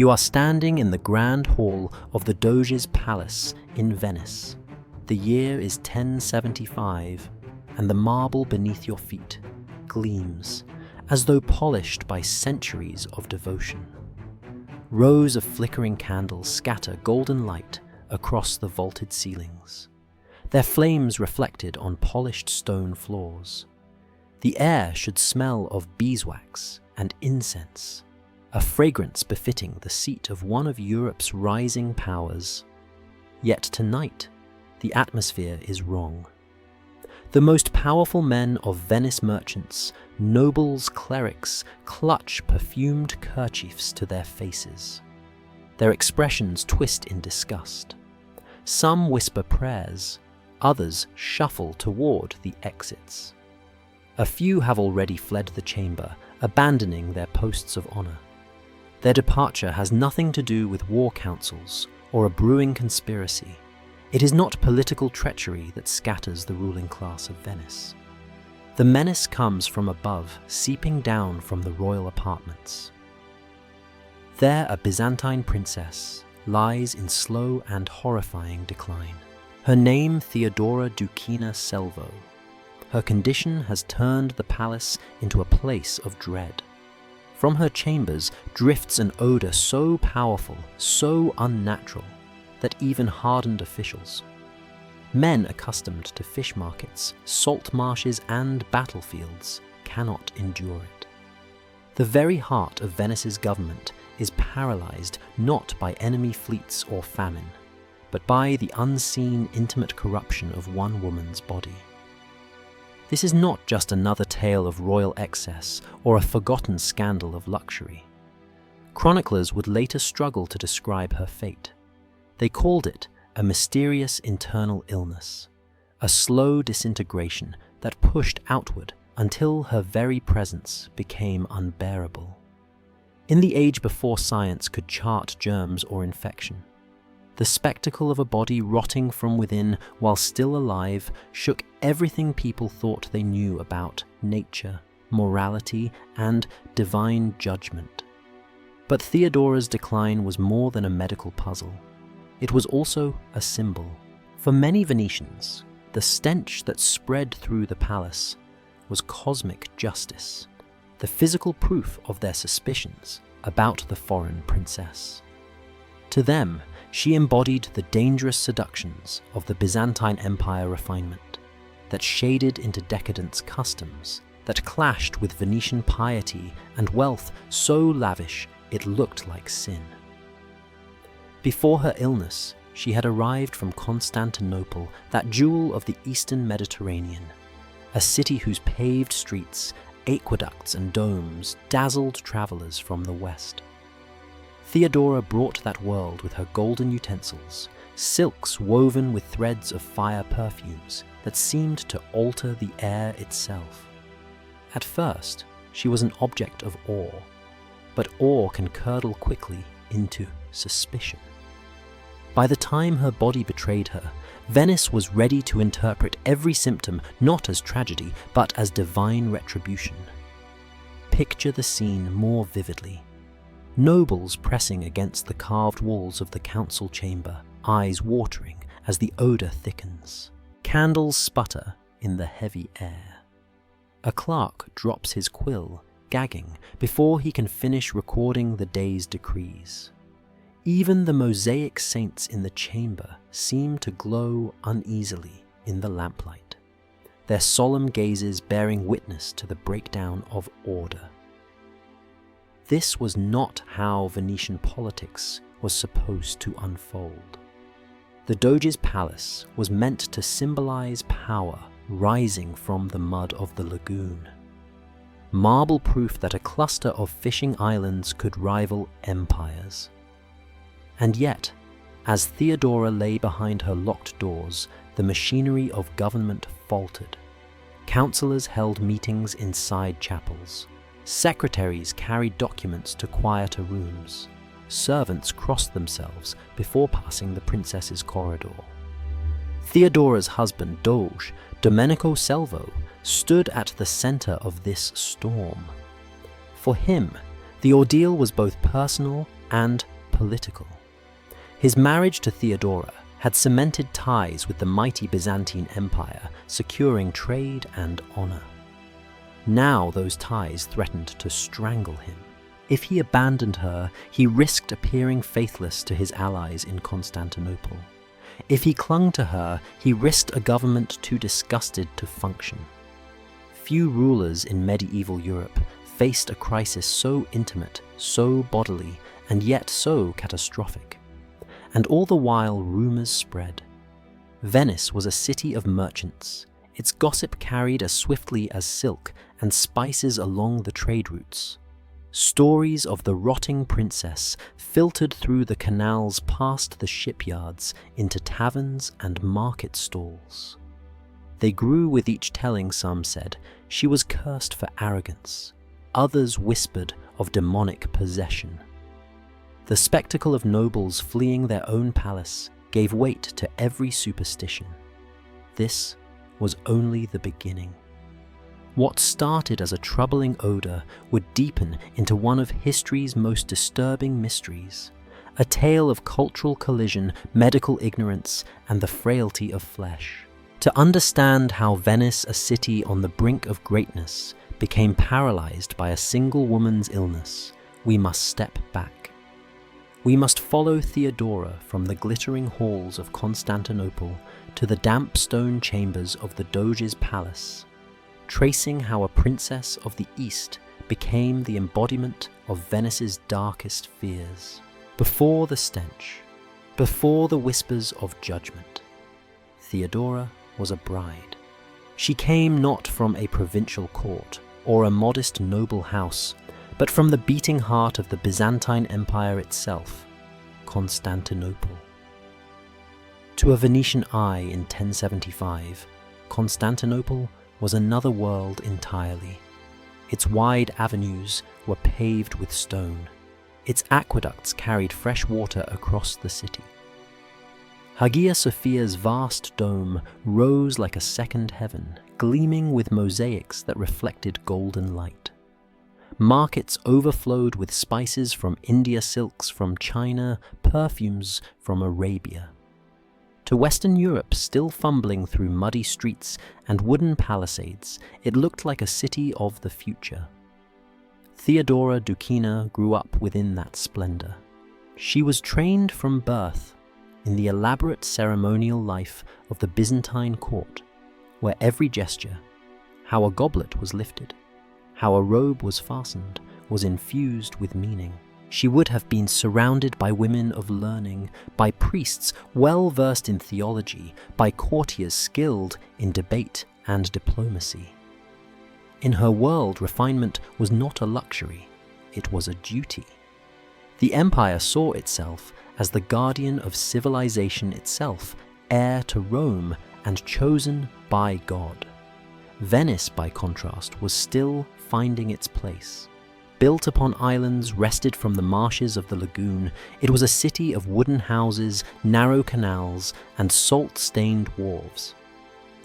You are standing in the grand hall of the Doge's palace in Venice. The year is 1075, and the marble beneath your feet gleams as though polished by centuries of devotion. Rows of flickering candles scatter golden light across the vaulted ceilings, their flames reflected on polished stone floors. The air should smell of beeswax and incense, a fragrance befitting the seat of one of Europe's rising powers. Yet tonight, the atmosphere is wrong. The most powerful men of Venice merchants, nobles, clerics, clutch perfumed kerchiefs to their faces. Their expressions twist in disgust. Some whisper prayers, others shuffle toward the exits. A few have already fled the chamber, abandoning their posts of honor. Their departure has nothing to do with war councils or a brewing conspiracy. It is not political treachery that scatters the ruling class of Venice. The menace comes from above, seeping down from the royal apartments. There, a Byzantine princess lies in slow and horrifying decline. Her name, Theodora Dukina Selvo. Her condition has turned the palace into a place of dread. From her chambers drifts an odor so powerful, so unnatural, that even hardened officials, men accustomed to fish markets, salt marshes, and battlefields, cannot endure it. The very heart of Venice's government is paralyzed not by enemy fleets or famine, but by the unseen intimate corruption of one woman's body. This is not just another tale of royal excess or a forgotten scandal of luxury. Chroniclers would later struggle to describe her fate. They called it a mysterious internal illness, a slow disintegration that pushed outward until her very presence became unbearable. In the age before science could chart germs or infection, the spectacle of a body rotting from within while still alive shook everything people thought they knew about nature, morality, and divine judgment. But Theodora's decline was more than a medical puzzle. It was also a symbol. For many Venetians, the stench that spread through the palace was cosmic justice, the physical proof of their suspicions about the foreign princess. To them, she embodied the dangerous seductions of the Byzantine Empire refinement that shaded into decadence customs that clashed with Venetian piety and wealth so lavish it looked like sin. Before her illness, she had arrived from Constantinople, that jewel of the eastern Mediterranean, a city whose paved streets, aqueducts and domes dazzled travelers from the west. Theodora brought that world with her golden utensils, silks woven with threads of fire perfumes that seemed to alter the air itself. At first, she was an object of awe, but awe can curdle quickly into suspicion. By the time her body betrayed her, Venice was ready to interpret every symptom not as tragedy, but as divine retribution. Picture the scene more vividly. Nobles pressing against the carved walls of the council chamber, eyes watering as the odor thickens. Candles sputter in the heavy air. A clerk drops his quill, gagging, before he can finish recording the day's decrees. Even the mosaic saints in the chamber seem to glow uneasily in the lamplight, their solemn gazes bearing witness to the breakdown of order. This was not how Venetian politics was supposed to unfold. The Doge's palace was meant to symbolize power rising from the mud of the lagoon. Marble proof that a cluster of fishing islands could rival empires. And yet, as Theodora lay behind her locked doors, the machinery of government faltered. Councillors held meetings in side chapels. Secretaries carried documents to quieter rooms. Servants crossed themselves before passing the princess's corridor. Theodora's husband, Doge, Domenico Selvo, stood at the center of this storm. For him, the ordeal was both personal and political. His marriage to Theodora had cemented ties with the mighty Byzantine Empire, securing trade and honor. Now those ties threatened to strangle him. If he abandoned her, he risked appearing faithless to his allies in Constantinople. If he clung to her, he risked a government too disgusted to function. Few rulers in medieval Europe faced a crisis so intimate, so bodily, and yet so catastrophic. And all the while rumors spread. Venice was a city of merchants. Its gossip carried as swiftly as silk and spices along the trade routes. Stories of the rotting princess filtered through the canals past the shipyards into taverns and market stalls. They grew with each telling. Some said she was cursed for arrogance. Others whispered of demonic possession. The spectacle of nobles fleeing their own palace gave weight to every superstition. This was only the beginning. What started as a troubling odor would deepen into one of history's most disturbing mysteries, a tale of cultural collision, medical ignorance, and the frailty of flesh. To understand how Venice, a city on the brink of greatness, became paralyzed by a single woman's illness, we must step back. We must follow Theodora from the glittering halls of Constantinople to the damp stone chambers of the Doge's palace, tracing how a princess of the East became the embodiment of Venice's darkest fears. Before the stench, before the whispers of judgment, Theodora was a bride. She came not from a provincial court or a modest noble house, but from the beating heart of the Byzantine Empire itself, Constantinople. To a Venetian eye in 1075, Constantinople was another world entirely. Its wide avenues were paved with stone. Its aqueducts carried fresh water across the city. Hagia Sophia's vast dome rose like a second heaven, gleaming with mosaics that reflected golden light. Markets overflowed with spices from India, silks from China, perfumes from Arabia. To Western Europe, still fumbling through muddy streets and wooden palisades, it looked like a city of the future. Theodora Dukina grew up within that splendor. She was trained from birth in the elaborate ceremonial life of the Byzantine court, where every gesture, how a goblet was lifted, how a robe was fastened, was infused with meaning. She would have been surrounded by women of learning, by priests well versed in theology, by courtiers skilled in debate and diplomacy. In her world, refinement was not a luxury, it was a duty. The empire saw itself as the guardian of civilization itself, heir to Rome and chosen by God. Venice, by contrast, was still finding its place. Built upon islands wrested from the marshes of the lagoon, it was a city of wooden houses, narrow canals, and salt-stained wharves.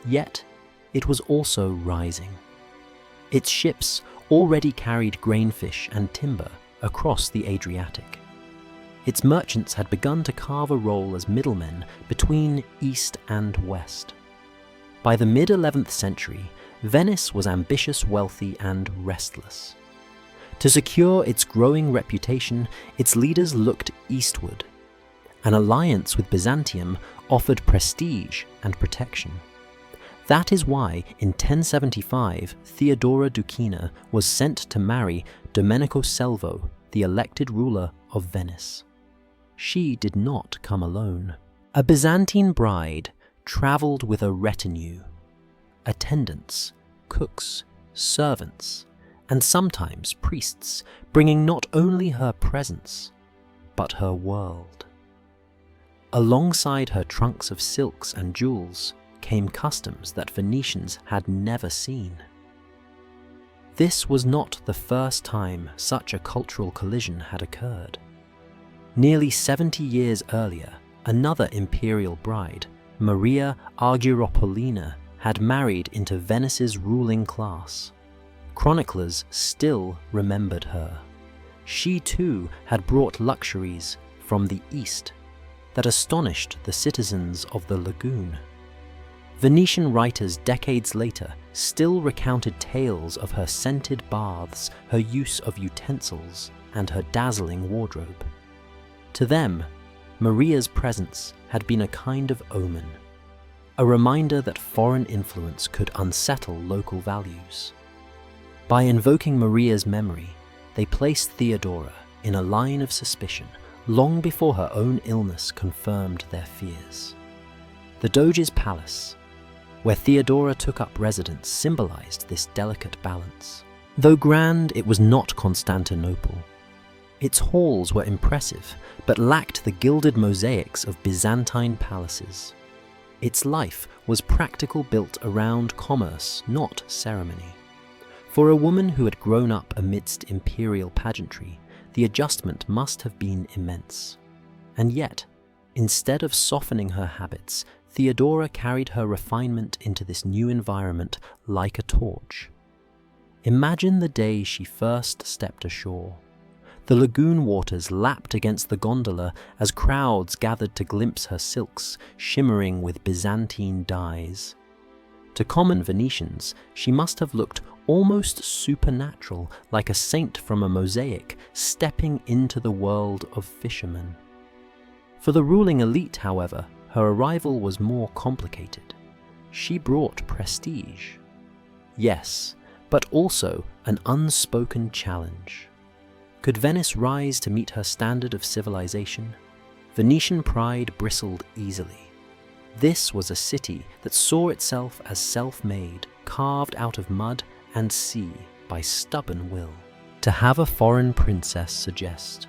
Yet, it was also rising. Its ships already carried grainfish and timber across the Adriatic. Its merchants had begun to carve a role as middlemen between East and West. By the mid-11th century, Venice was ambitious, wealthy, and restless. To secure its growing reputation, its leaders looked eastward. An alliance with Byzantium offered prestige and protection. That is why, in 1075, Theodora Dukina was sent to marry Domenico Selvo, the elected ruler of Venice. She did not come alone. A Byzantine bride traveled with a retinue, attendants, cooks, servants, and sometimes priests, bringing not only her presence, but her world. Alongside her trunks of silks and jewels came customs that Venetians had never seen. This was not the first time such a cultural collision had occurred. Nearly 70 years earlier, another imperial bride, Maria Argyropolina, had married into Venice's ruling class. Chroniclers still remembered her. She too had brought luxuries from the east that astonished the citizens of the lagoon. Venetian writers decades later still recounted tales of her scented baths, her use of utensils, and her dazzling wardrobe. To them, Maria's presence had been a kind of omen, a reminder that foreign influence could unsettle local values. By invoking Maria's memory, they placed Theodora in a line of suspicion long before her own illness confirmed their fears. The Doge's palace, where Theodora took up residence, symbolized this delicate balance. Though grand, it was not Constantinople. Its halls were impressive, but lacked the gilded mosaics of Byzantine palaces. Its life was practical, built around commerce, not ceremony. For a woman who had grown up amidst imperial pageantry, the adjustment must have been immense. And yet, instead of softening her habits, Theodora carried her refinement into this new environment like a torch. Imagine the day she first stepped ashore. The lagoon waters lapped against the gondola as crowds gathered to glimpse her silks, shimmering with Byzantine dyes. To common Venetians, she must have looked almost supernatural, like a saint from a mosaic stepping into the world of fishermen. For the ruling elite, however, her arrival was more complicated. She brought prestige. Yes, but also an unspoken challenge. Could Venice rise to meet her standard of civilization? Venetian pride bristled easily. This was a city that saw itself as self-made, carved out of mud and sea by stubborn will. To have a foreign princess suggest,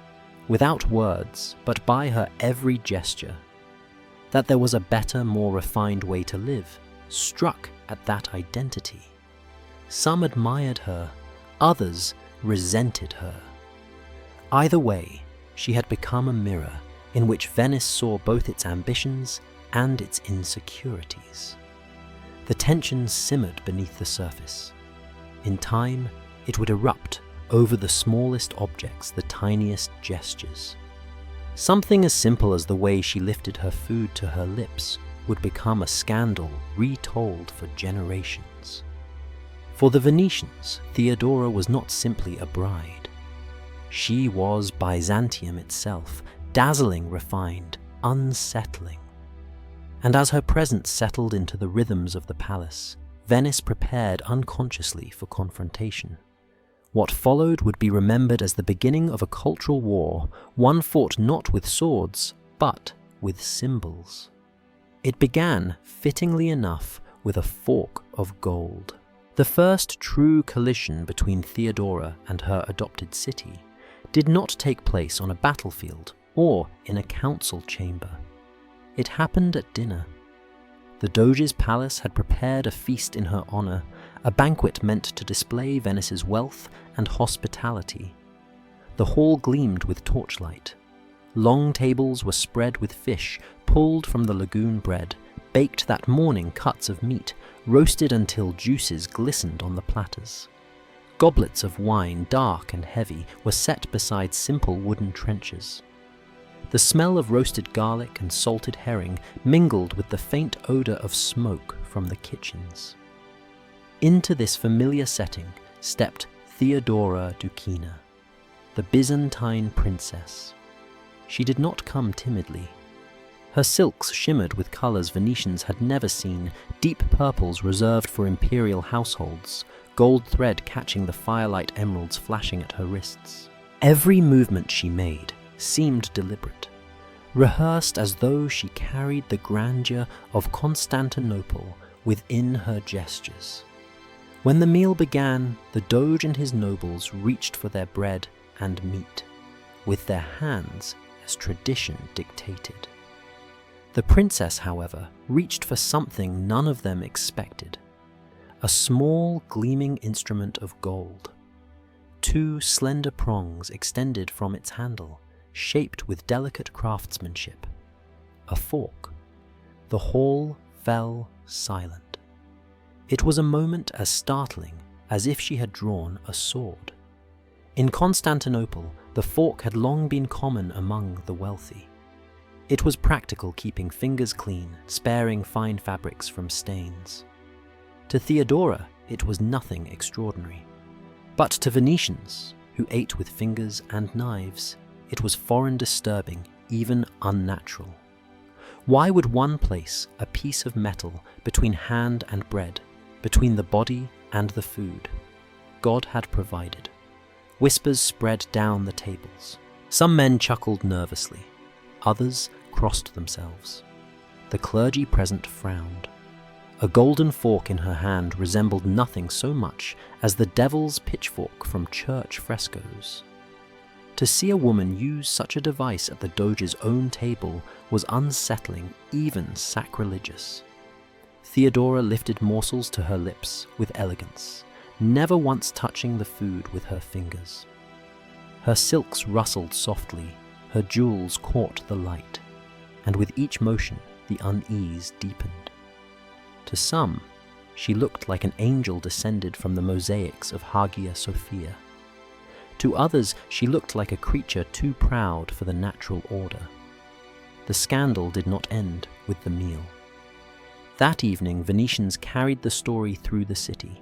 without words but by her every gesture, that there was a better, more refined way to live, struck at that identity. Some admired her, others resented her. Either way, she had become a mirror in which Venice saw both its ambitions and its insecurities. The tension simmered beneath the surface. In time, it would erupt over the smallest objects, the tiniest gestures. Something as simple as the way she lifted her food to her lips would become a scandal retold for generations. For the Venetians, Theodora was not simply a bride. She was Byzantium itself, dazzling, refined, unsettling. And as her presence settled into the rhythms of the palace, Venice prepared unconsciously for confrontation. What followed would be remembered as the beginning of a cultural war, one fought not with swords, but with symbols. It began, fittingly enough, with a fork of gold. The first true collision between Theodora and her adopted city did not take place on a battlefield or in a council chamber. It happened at dinner. The Doge's palace had prepared a feast in her honor, a banquet meant to display Venice's wealth and hospitality. The hall gleamed with torchlight. Long tables were spread with fish pulled from the lagoon bread, baked that morning cuts of meat, roasted until juices glistened on the platters. Goblets of wine, dark and heavy, were set beside simple wooden trenchers. The smell of roasted garlic and salted herring mingled with the faint odor of smoke from the kitchens. Into this familiar setting stepped Theodora Dukina, the Byzantine princess. She did not come timidly. Her silks shimmered with colors Venetians had never seen, deep purples reserved for imperial households, gold thread catching the firelight emeralds flashing at her wrists. Every movement she made seemed deliberate, rehearsed as though she carried the grandeur of Constantinople within her gestures. When the meal began, the Doge and his nobles reached for their bread and meat, with their hands as tradition dictated. The princess, however, reached for something none of them expected: a small, gleaming instrument of gold. Two slender prongs extended from its handle, shaped with delicate craftsmanship. A fork. The hall fell silent. It was a moment as startling as if she had drawn a sword. In Constantinople, the fork had long been common among the wealthy. It was practical, keeping fingers clean, sparing fine fabrics from stains. To Theodora, it was nothing extraordinary. But to Venetians, who ate with fingers and knives, it was foreign, disturbing, even unnatural. Why would one place a piece of metal between hand and bread, between the body and the food? God had provided. Whispers spread down the tables. Some men chuckled nervously. Others crossed themselves. The clergy present frowned. A golden fork in her hand resembled nothing so much as the devil's pitchfork from church frescoes. To see a woman use such a device at the Doge's own table was unsettling, even sacrilegious. Theodora lifted morsels to her lips with elegance, never once touching the food with her fingers. Her silks rustled softly, her jewels caught the light, and with each motion the unease deepened. To some, she looked like an angel descended from the mosaics of Hagia Sophia. To others, she looked like a creature too proud for the natural order. The scandal did not end with the meal. That evening, Venetians carried the story through the city.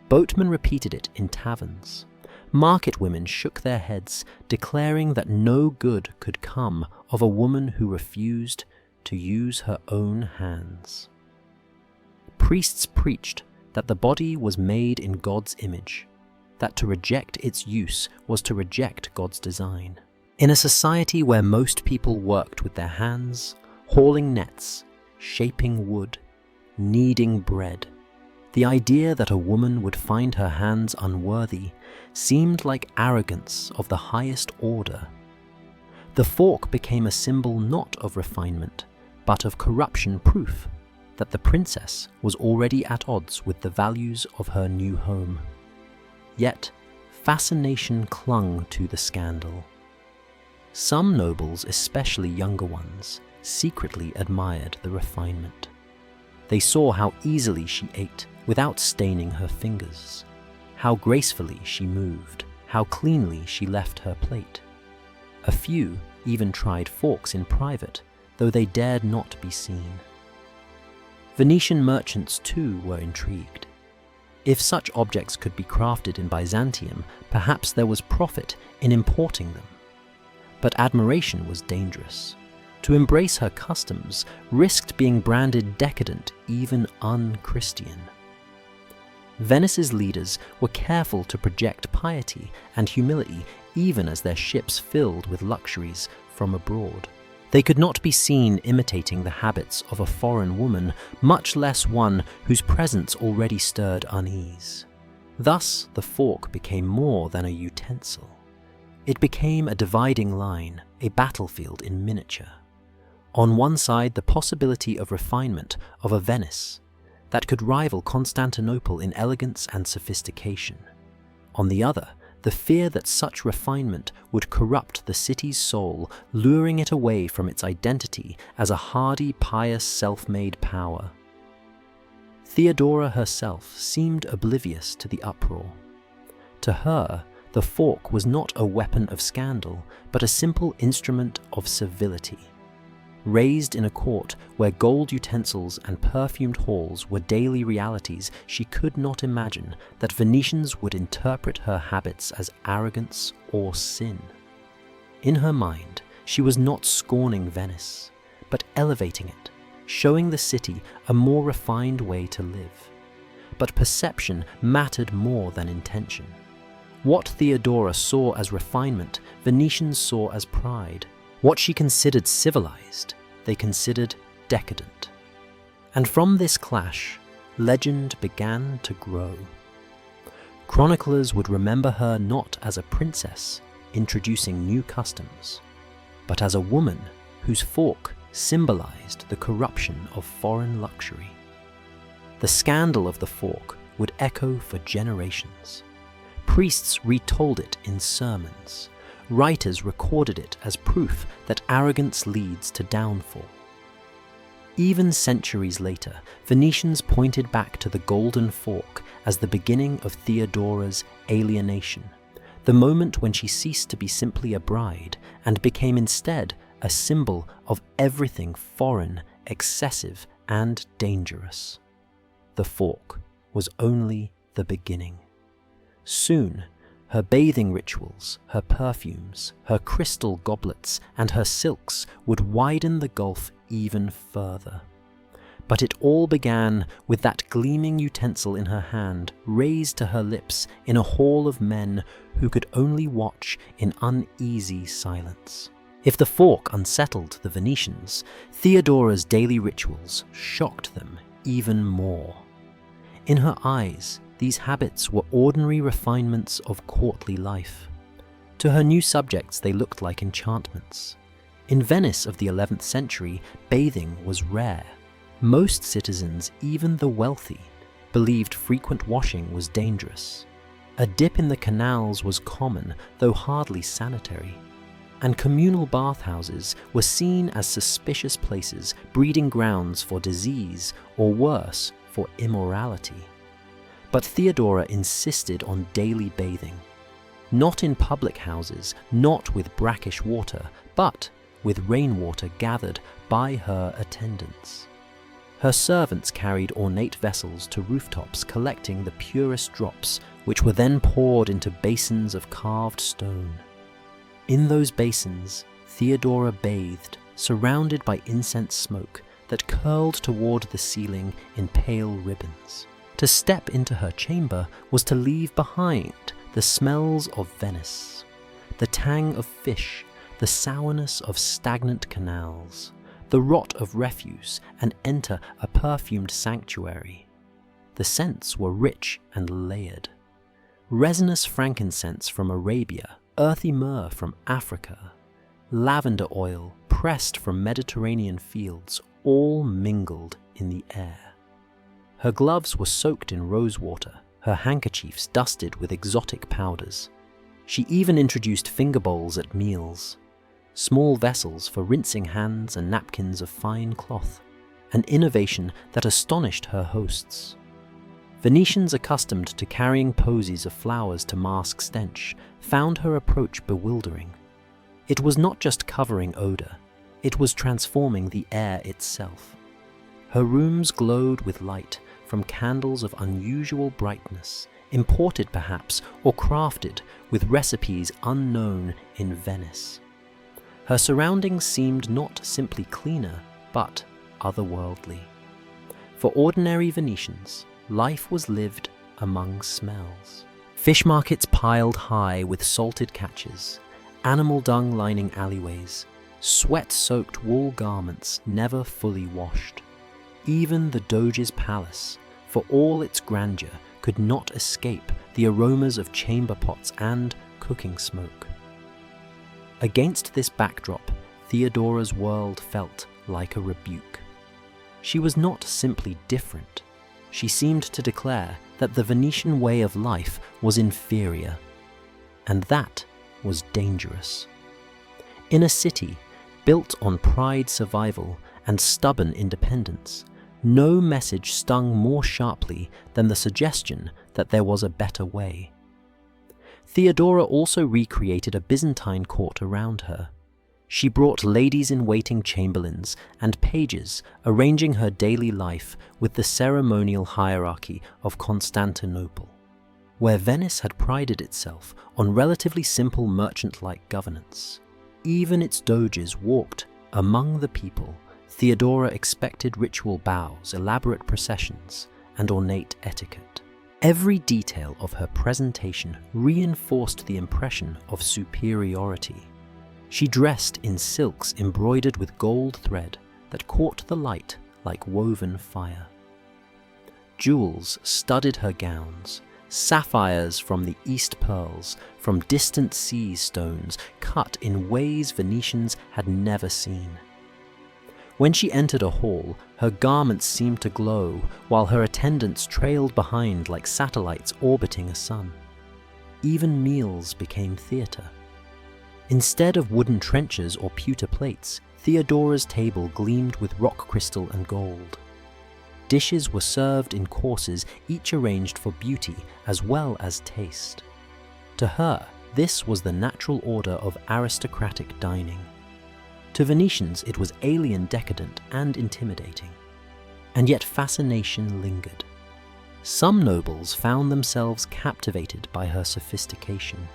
Boatmen repeated it in taverns. Market women shook their heads, declaring that no good could come of a woman who refused to use her own hands. Priests preached that the body was made in God's image, that to reject its use was to reject God's design. In a society where most people worked with their hands, hauling nets, shaping wood, kneading bread, the idea that a woman would find her hands unworthy seemed like arrogance of the highest order. The fork became a symbol not of refinement, but of corruption, proof that the princess was already at odds with the values of her new home. Yet, fascination clung to the scandal. Some nobles, especially younger ones, secretly admired the refinement. They saw how easily she ate without staining her fingers, how gracefully she moved, how cleanly she left her plate. A few even tried forks in private, though they dared not be seen. Venetian merchants too were intrigued. If such objects could be crafted in Byzantium, perhaps there was profit in importing them. But admiration was dangerous. To embrace her customs risked being branded decadent, even un-Christian. Venice's leaders were careful to project piety and humility even as their ships filled with luxuries from abroad. They could not be seen imitating the habits of a foreign woman, much less one whose presence already stirred unease. Thus, the fork became more than a utensil. It became a dividing line, a battlefield in miniature. On one side, the possibility of refinement of a Venice that could rival Constantinople in elegance and sophistication. On the other, the fear that such refinement would corrupt the city's soul, luring it away from its identity as a hardy, pious, self-made power. Theodora herself seemed oblivious to the uproar. To her, the fork was not a weapon of scandal, but a simple instrument of civility. Raised in a court where gold utensils and perfumed halls were daily realities, she could not imagine that Venetians would interpret her habits as arrogance or sin. In her mind, she was not scorning Venice, but elevating it, showing the city a more refined way to live. But perception mattered more than intention. What Theodora saw as refinement, Venetians saw as pride. What she considered civilized, they considered decadent. And from this clash, legend began to grow. Chroniclers would remember her not as a princess introducing new customs, but as a woman whose fork symbolized the corruption of foreign luxury. The scandal of the fork would echo for generations. Priests retold it in sermons. Writers recorded it as proof that arrogance leads to downfall. Even centuries later, Venetians pointed back to the golden fork as the beginning of Theodora's alienation, the moment when she ceased to be simply a bride and became instead a symbol of everything foreign, excessive, and dangerous. The fork was only the beginning. Soon, her bathing rituals, her perfumes, her crystal goblets, and her silks would widen the gulf even further. But it all began with that gleaming utensil in her hand, raised to her lips in a hall of men who could only watch in uneasy silence. If the fork unsettled the Venetians, Theodora's daily rituals shocked them even more. In her eyes, these habits were ordinary refinements of courtly life. To her new subjects, they looked like enchantments. In Venice of the 11th century, bathing was rare. Most citizens, even the wealthy, believed frequent washing was dangerous. A dip in the canals was common, though hardly sanitary. And communal bathhouses were seen as suspicious places, breeding grounds for disease, or worse, for immorality. But Theodora insisted on daily bathing. Not in public houses, not with brackish water, but with rainwater gathered by her attendants. Her servants carried ornate vessels to rooftops collecting the purest drops, which were then poured into basins of carved stone. In those basins, Theodora bathed, surrounded by incense smoke that curled toward the ceiling in pale ribbons. To step into her chamber was to leave behind the smells of Venice, the tang of fish, the sourness of stagnant canals, the rot of refuse, and enter a perfumed sanctuary. The scents were rich and layered. Resinous frankincense from Arabia, earthy myrrh from Africa, lavender oil pressed from Mediterranean fields, all mingled in the air. Her gloves were soaked in rosewater, her handkerchiefs dusted with exotic powders. She even introduced finger bowls at meals, small vessels for rinsing hands and napkins of fine cloth, an innovation that astonished her hosts. Venetians accustomed to carrying posies of flowers to mask stench found her approach bewildering. It was not just covering odor, it was transforming the air itself. Her rooms glowed with light from candles of unusual brightness, imported perhaps or crafted with recipes unknown in Venice. Her surroundings seemed not simply cleaner, but otherworldly. For ordinary Venetians, life was lived among smells. Fish markets piled high with salted catches, animal dung lining alleyways, sweat-soaked wool garments never fully washed. Even the Doge's palace, for all its grandeur, could not escape the aromas of chamber pots and cooking smoke. Against this backdrop, Theodora's world felt like a rebuke. She was not simply different. She seemed to declare that the Venetian way of life was inferior, and that was dangerous. In a city built on pride survival and stubborn independence, no message stung more sharply than the suggestion that there was a better way. Theodora also recreated a Byzantine court around her. She brought ladies-in-waiting chamberlains and pages arranging her daily life with the ceremonial hierarchy of Constantinople. Where Venice had prided itself on relatively simple merchant-like governance, even its doges walked among the people. Theodora expected ritual bows, elaborate processions, and ornate etiquette. Every detail of her presentation reinforced the impression of superiority. She dressed in silks embroidered with gold thread that caught the light like woven fire. Jewels studded her gowns, sapphires from the East pearls, from distant sea stones cut in ways Venetians had never seen. When she entered a hall, her garments seemed to glow, while her attendants trailed behind like satellites orbiting a sun. Even meals became theatre. Instead of wooden trenchers or pewter plates, Theodora's table gleamed with rock crystal and gold. Dishes were served in courses, each arranged for beauty as well as taste. To her, This was the natural order of aristocratic dining. To Venetians, it was alien, decadent, and intimidating. And yet fascination lingered. Some nobles found themselves captivated by her sophistication.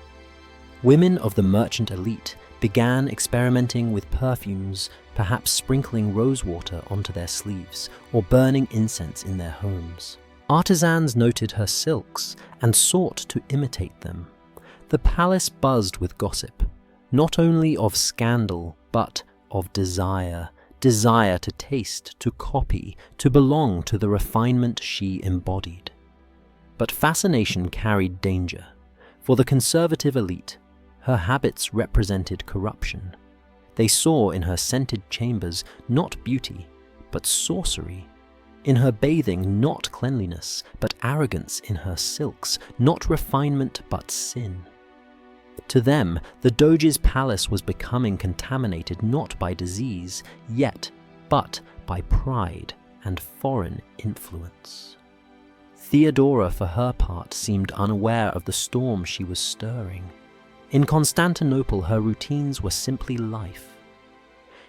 Women of the merchant elite began experimenting with perfumes, perhaps sprinkling rosewater onto their sleeves or burning incense in their homes. Artisans noted her silks and sought to imitate them. The palace buzzed with gossip, not only of scandal, but of desire to taste, to copy, to belong to the refinement she embodied. But fascination carried danger. For the conservative elite, her habits represented corruption. They saw in her scented chambers not beauty, but sorcery. In her bathing, not cleanliness, but arrogance. In her silks, not refinement, but sin. To them, the Doge's palace was becoming contaminated not by disease, yet, but by pride and foreign influence. Theodora, for her part, seemed unaware of the storm she was stirring. In Constantinople, her routines were simply life.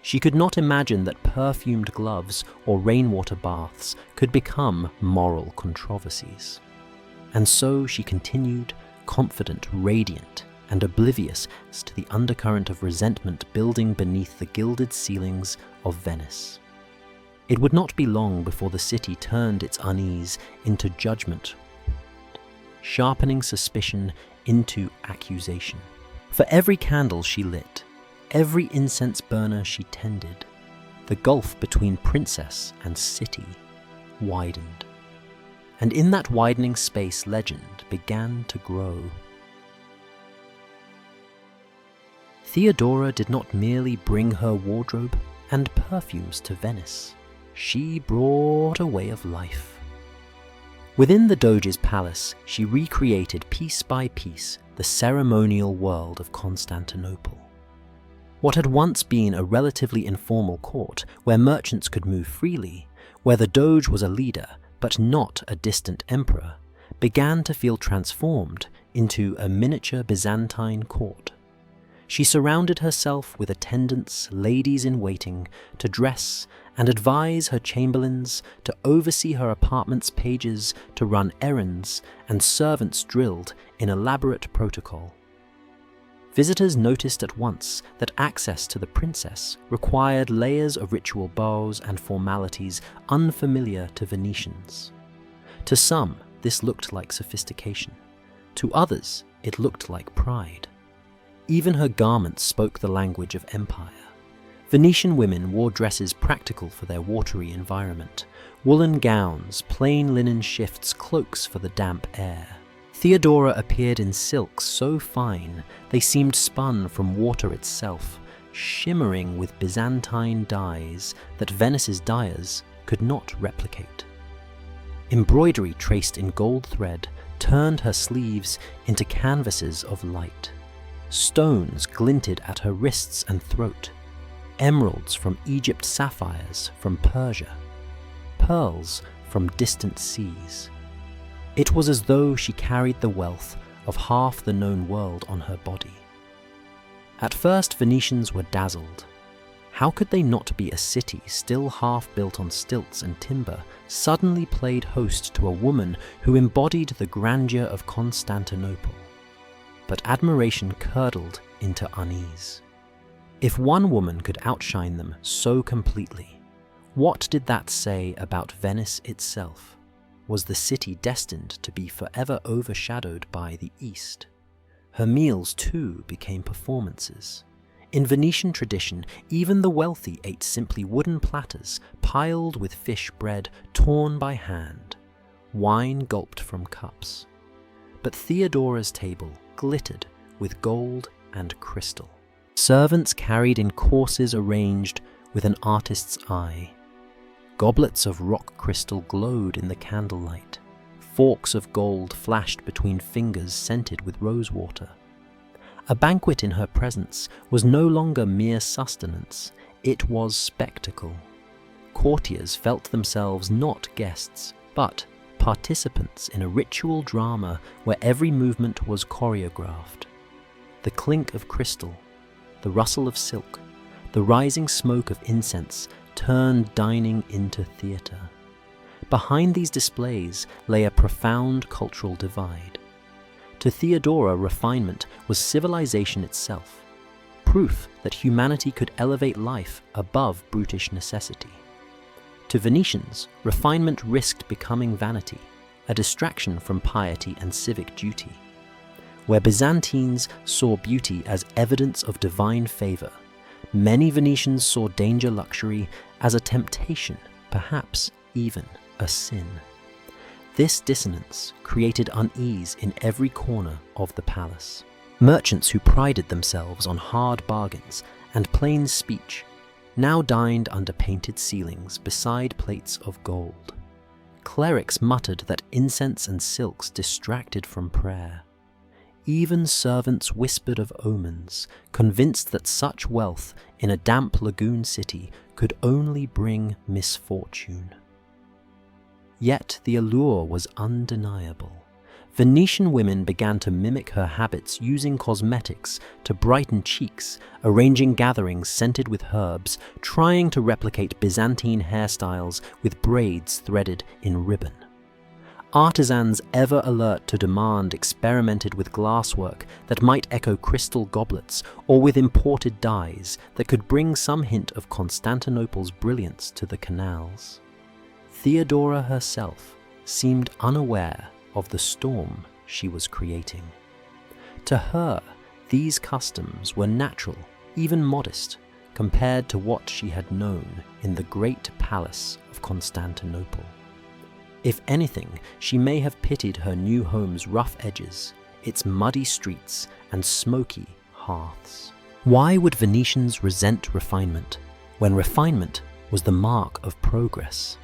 She could not imagine that perfumed gloves or rainwater baths could become moral controversies. And so she continued, confident, radiant, and oblivious to the undercurrent of resentment building beneath the gilded ceilings of Venice. It would not be long before the city turned its unease into judgment, sharpening suspicion into accusation. For every candle she lit, every incense burner she tended, the gulf between princess and city widened. And in that widening space, legend began to grow. Theodora did not merely bring her wardrobe and perfumes to Venice. She brought a way of life. Within the Doge's palace, she recreated piece by piece the ceremonial world of Constantinople. What had once been a relatively informal court where merchants could move freely, where the Doge was a leader but not a distant emperor, began to feel transformed into a miniature Byzantine court. She surrounded herself with attendants, ladies in waiting, to dress and advise her chamberlains, to oversee her apartment's pages, to run errands, and servants drilled in elaborate protocol. Visitors noticed at once that access to the princess required layers of ritual bows and formalities unfamiliar to Venetians. To some, this looked like sophistication. To others, it looked like pride. Even her garments spoke the language of empire. Venetian women wore dresses practical for their watery environment, woolen gowns, plain linen shifts, cloaks for the damp air. Theodora appeared in silks so fine they seemed spun from water itself, shimmering with Byzantine dyes that Venice's dyers could not replicate. Embroidery traced in gold thread turned her sleeves into canvases of light. Stones glinted at her wrists and throat, emeralds from Egypt, sapphires from Persia, pearls from distant seas. It was as though she carried the wealth of half the known world on her body. At first, Venetians were dazzled. How could they not be a city still half built on stilts and timber suddenly played host to a woman who embodied the grandeur of Constantinople? But admiration curdled into unease. If one woman could outshine them so completely, what did that say about Venice itself? Was the city destined to be forever overshadowed by the East? Her meals, too, became performances. In Venetian tradition, even the wealthy ate simply wooden platters piled with fish bread torn by hand, wine gulped from cups. But Theodora's table glittered with gold and crystal. Servants carried in courses arranged with an artist's eye. Goblets of rock crystal glowed in the candlelight. Forks of gold flashed between fingers scented with rosewater. A banquet in her presence was no longer mere sustenance, it was spectacle. Courtiers felt themselves not guests, but participants in a ritual drama where every movement was choreographed. the clink of crystal, the rustle of silk, the rising smoke of incense turned dining into theatre. Behind these displays lay a profound cultural divide. To Theodora, refinement was civilization itself, proof that humanity could elevate life above brutish necessity. To Venetians, refinement risked becoming vanity, a distraction from piety and civic duty. Where Byzantines saw beauty as evidence of divine favor, many Venetians saw danger luxury as a temptation, perhaps even a sin. This dissonance created unease in every corner of the palace. Merchants who prided themselves on hard bargains and plain speech now dined under painted ceilings beside plates of gold. Clerics muttered that incense and silks distracted from prayer. Even servants whispered of omens, convinced that such wealth in a damp lagoon city could only bring misfortune. Yet the allure was undeniable. Venetian women began to mimic her habits, using cosmetics to brighten cheeks, arranging gatherings scented with herbs, trying to replicate Byzantine hairstyles with braids threaded in ribbon. Artisans ever alert to demand experimented with glasswork that might echo crystal goblets, or with imported dyes that could bring some hint of Constantinople's brilliance to the canals. Theodora herself seemed unaware of the storm she was creating. To her, these customs were natural, even modest, compared to what she had known in the great palace of Constantinople. If anything, she may have pitied her new home's rough edges, its muddy streets and smoky hearths. Why would Venetians resent refinement, when refinement was the mark of progress?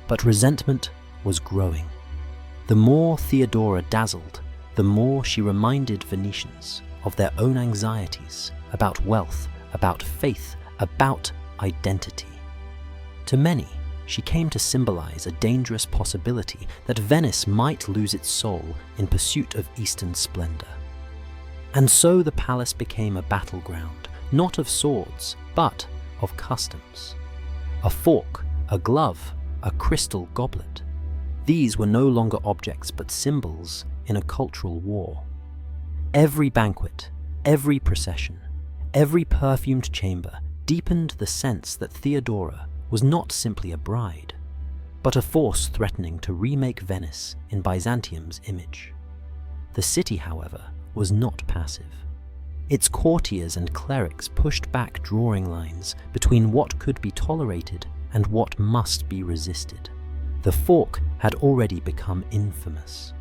But resentment was growing. The more Theodora dazzled, the more she reminded Venetians of their own anxieties about wealth, about faith, about identity. To many, she came to symbolize a dangerous possibility that Venice might lose its soul in pursuit of Eastern splendor. And so the palace became a battleground, not of swords, but of customs. A fork, a glove, a crystal goblet. These were no longer objects but symbols in a cultural war. Every banquet, every procession, every perfumed chamber deepened the sense that Theodora was not simply a bride, but a force threatening to remake Venice in Byzantium's image. The city, however, was not passive. Its courtiers and clerics pushed back drawing lines between what could be tolerated and what must be resisted. The fork had already become infamous.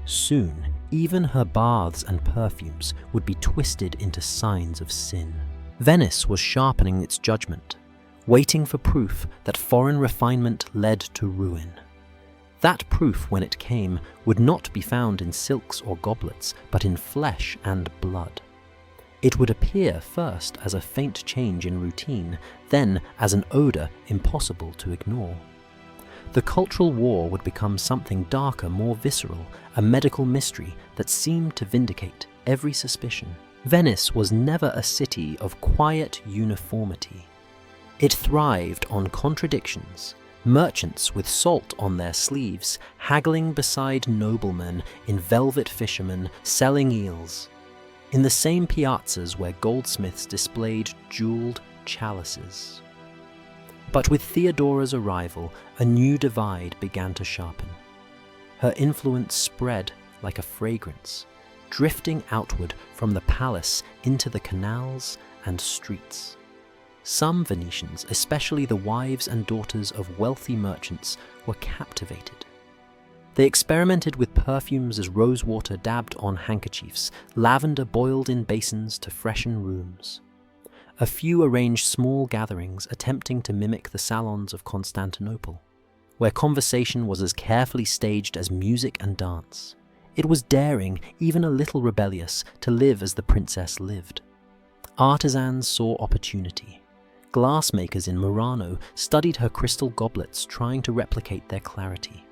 Soon, even her baths and perfumes would be twisted into signs of sin. Venice was sharpening its judgment, waiting for proof that foreign refinement led to ruin. That proof, when it came, would not be found in silks or goblets, but in flesh and blood. It would appear first as a faint change in routine, then as an odor impossible to ignore. The cultural war would become something darker, more visceral, a medical mystery that seemed to vindicate every suspicion. Venice was never a city of quiet uniformity. It thrived on contradictions, merchants with salt on their sleeves, haggling beside noblemen in velvet fishermen selling eels, in the same piazzas where goldsmiths displayed jeweled chalices. But with Theodora's arrival, a new divide began to sharpen. Her influence spread like a fragrance, drifting outward from the palace into the canals and streets. Some Venetians, especially the wives and daughters of wealthy merchants, were captivated. They experimented with perfumes as rosewater dabbed on handkerchiefs, lavender boiled in basins to freshen rooms. A few arranged small gatherings attempting to mimic the salons of Constantinople, where conversation was as carefully staged as music and dance. It was daring, even a little rebellious, to live as the princess lived. Artisans saw opportunity. Glassmakers in Murano studied her crystal goblets, trying to replicate their clarity.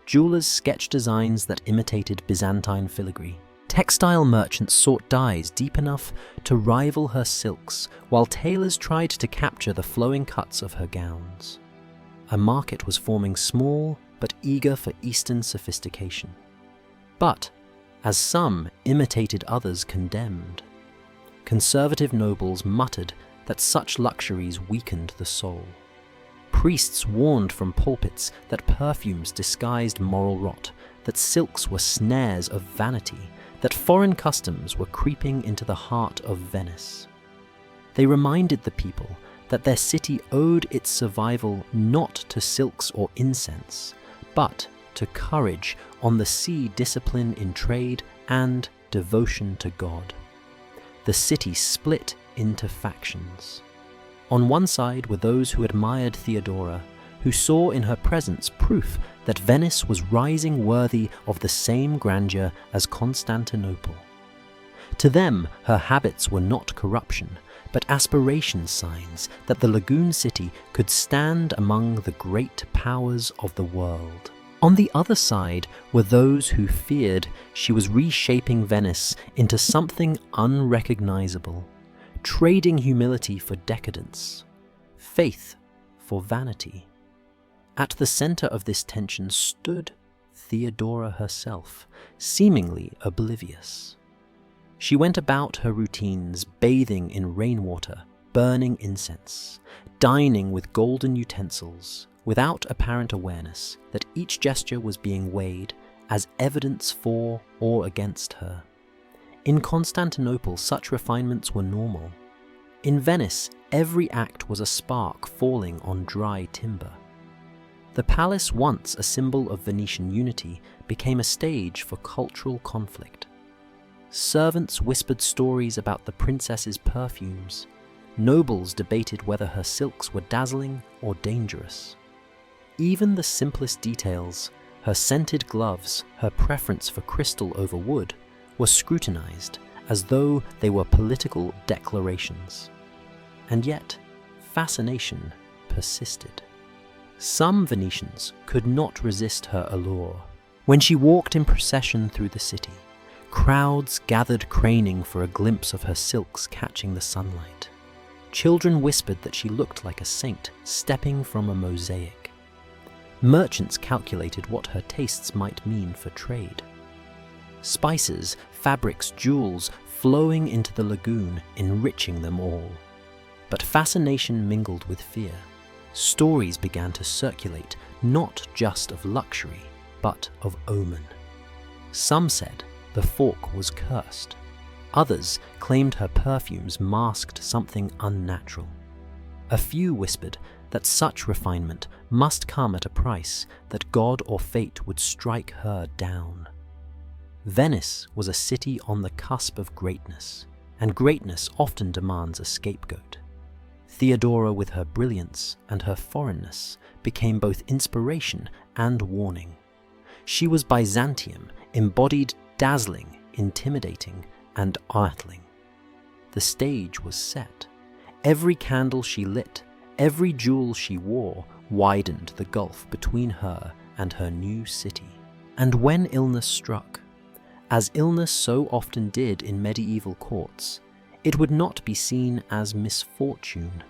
Jewelers sketched designs that imitated Byzantine filigree. Textile merchants sought dyes deep enough to rival her silks, while tailors tried to capture the flowing cuts of her gowns. A market was forming small but eager for Eastern sophistication. But, as some imitated, others condemned. Conservative nobles muttered that such luxuries weakened the soul. Priests warned from pulpits that perfumes disguised moral rot, that silks were snares of vanity, that foreign customs were creeping into the heart of Venice. They reminded the people that their city owed its survival not to silks or incense, but to courage on the sea, discipline in trade, and devotion to God. The city split into factions. On one side were those who admired Theodora, who saw in her presence proof that Venice was rising worthy of the same grandeur as Constantinople. To them, her habits were not corruption, but aspiration signs that the lagoon city could stand among the great powers of the world. On the other side were those who feared she was reshaping Venice into something unrecognizable, trading humility for decadence, faith for vanity. At the center of this tension stood Theodora herself, seemingly oblivious. She went about her routines, bathing in rainwater, burning incense, dining with golden utensils, without apparent awareness that each gesture was being weighed as evidence for or against her. In Constantinople, such refinements were normal. In Venice, every act was a spark falling on dry timber. The palace, once a symbol of Venetian unity, became a stage for cultural conflict. Servants whispered stories about the princess's perfumes. Nobles debated whether her silks were dazzling or dangerous. Even the simplest details, her scented gloves, her preference for crystal over wood, were scrutinized as though they were political declarations. And yet, fascination persisted. Some Venetians could not resist her allure. When she walked in procession through the city, crowds gathered craning for a glimpse of her silks catching the sunlight. Children whispered that she looked like a saint stepping from a mosaic. Merchants calculated what her tastes might mean for trade. Spices, fabrics, jewels flowing into the lagoon, enriching them all. But fascination mingled with fear. Stories began to circulate, not just of luxury, but of omen. Some said the fork was cursed. Others claimed her perfumes masked something unnatural. A few whispered that such refinement must come at a price, that God or fate would strike her down. Venice was a city on the cusp of greatness, and greatness often demands a scapegoat. Theodora, with her brilliance and her foreignness, became both inspiration and warning. She was Byzantium, embodied dazzling, intimidating, and startling. The stage was set. Every candle she lit, every jewel she wore, widened the gulf between her and her new city. And when illness struck, as illness so often did in medieval courts, it would not be seen as misfortune.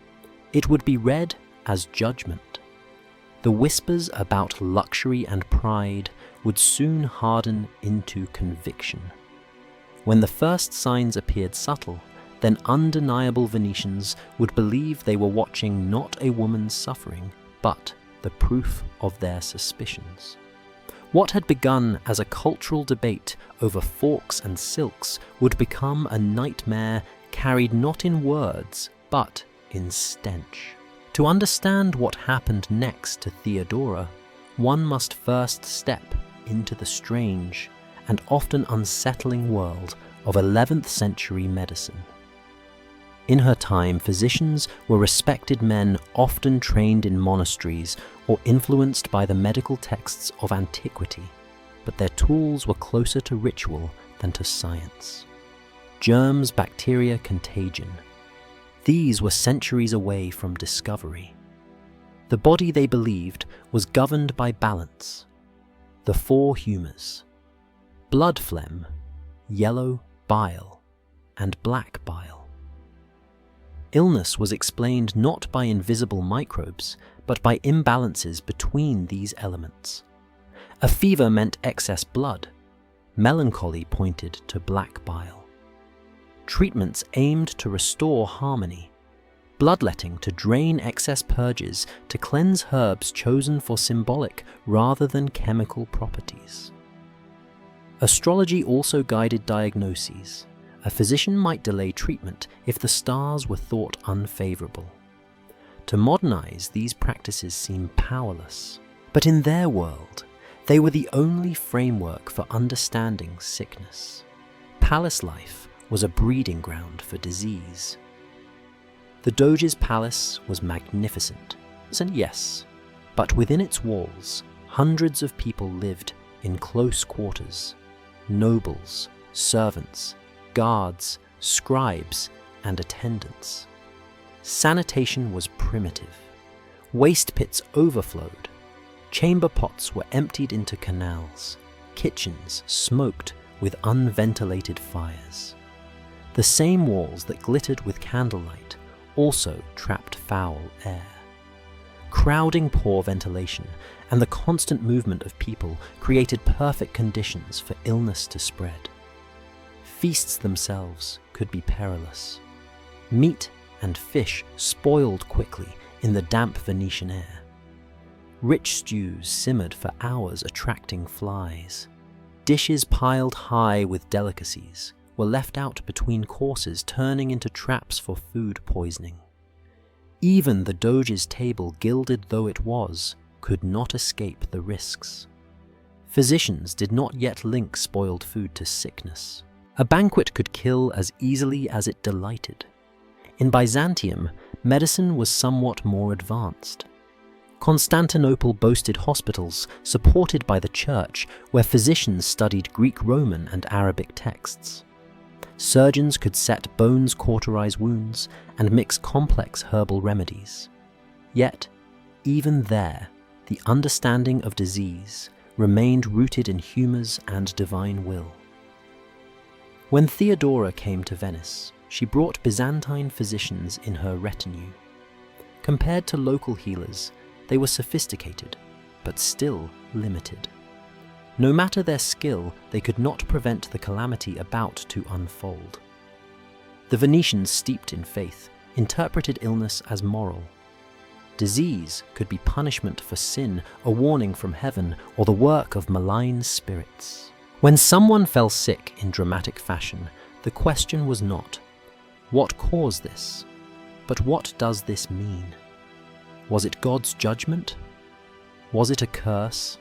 It would be read as judgment. The whispers about luxury and pride would soon harden into conviction. When the first signs appeared subtle, then undeniable Venetians would believe they were watching not a woman's suffering, but the proof of their suspicions. What had begun as a cultural debate over forks and silks would become a nightmare carried not in words, but in stench. To understand what happened next to Theodora, one must first step into the strange and often unsettling world of 11th century medicine. In her time, physicians were respected men often trained in monasteries or influenced by the medical texts of antiquity, but their tools were closer to ritual than to science. Germs, bacteria, contagion. These were centuries away from discovery. The body, they believed, was governed by balance. The four humours: blood phlegm, yellow bile, and black bile. Illness was explained not by invisible microbes, but by imbalances between these elements. A fever meant excess blood. Melancholy pointed to black bile. Treatments aimed to restore harmony. Bloodletting to drain excess purges, to cleanse herbs chosen for symbolic rather than chemical properties. Astrology also guided diagnoses. A physician might delay treatment if the stars were thought unfavorable. To modernize, these practices seem powerless. But in their world, they were the only framework for understanding sickness. Palace life was a breeding ground for disease. The Doge's palace was magnificent, and yes, but within its walls, hundreds of people lived in close quarters. Nobles, servants, guards, scribes, and attendants. Sanitation was primitive. Waste pits overflowed. Chamber pots were emptied into canals. Kitchens smoked with unventilated fires. The same walls that glittered with candlelight also trapped foul air. Crowding poor ventilation and the constant movement of people created perfect conditions for illness to spread. Feasts themselves could be perilous. Meat and fish spoiled quickly in the damp Venetian air. Rich stews simmered for hours, attracting flies. Dishes piled high with delicacies were left out between courses, turning into traps for food poisoning. Even the Doge's table, gilded though it was, could not escape the risks. Physicians did not yet link spoiled food to sickness. A banquet could kill as easily as it delighted. In Byzantium, medicine was somewhat more advanced. Constantinople boasted hospitals supported by the church where physicians studied Greek, Roman, and Arabic texts. Surgeons could set bones, cauterize wounds, and mix complex herbal remedies. Yet, even there, the understanding of disease remained rooted in humors and divine will. When Theodora came to Venice, she brought Byzantine physicians in her retinue. Compared to local healers, they were sophisticated, but still limited. No matter their skill, they could not prevent the calamity about to unfold. The Venetians, steeped in faith, interpreted illness as moral. Disease could be punishment for sin, a warning from heaven, or the work of malign spirits. When someone fell sick in dramatic fashion, the question was not, what caused this? But what does this mean? Was it God's judgment? Was it a curse?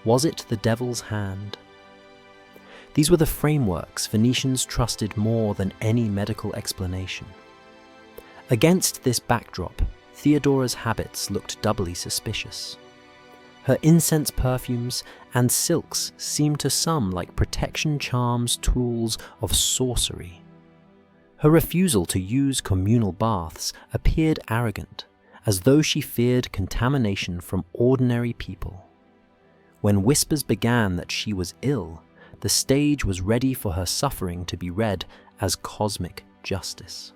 Was it the devil's hand? These were the frameworks Venetians trusted more than any medical explanation. Against this backdrop, Theodora's habits looked doubly suspicious. Her incense perfumes and silks seemed to some like protection charms, tools of sorcery. Her refusal to use communal baths appeared arrogant, as though she feared contamination from ordinary people. When whispers began that she was ill, the stage was ready for her suffering to be read as cosmic justice.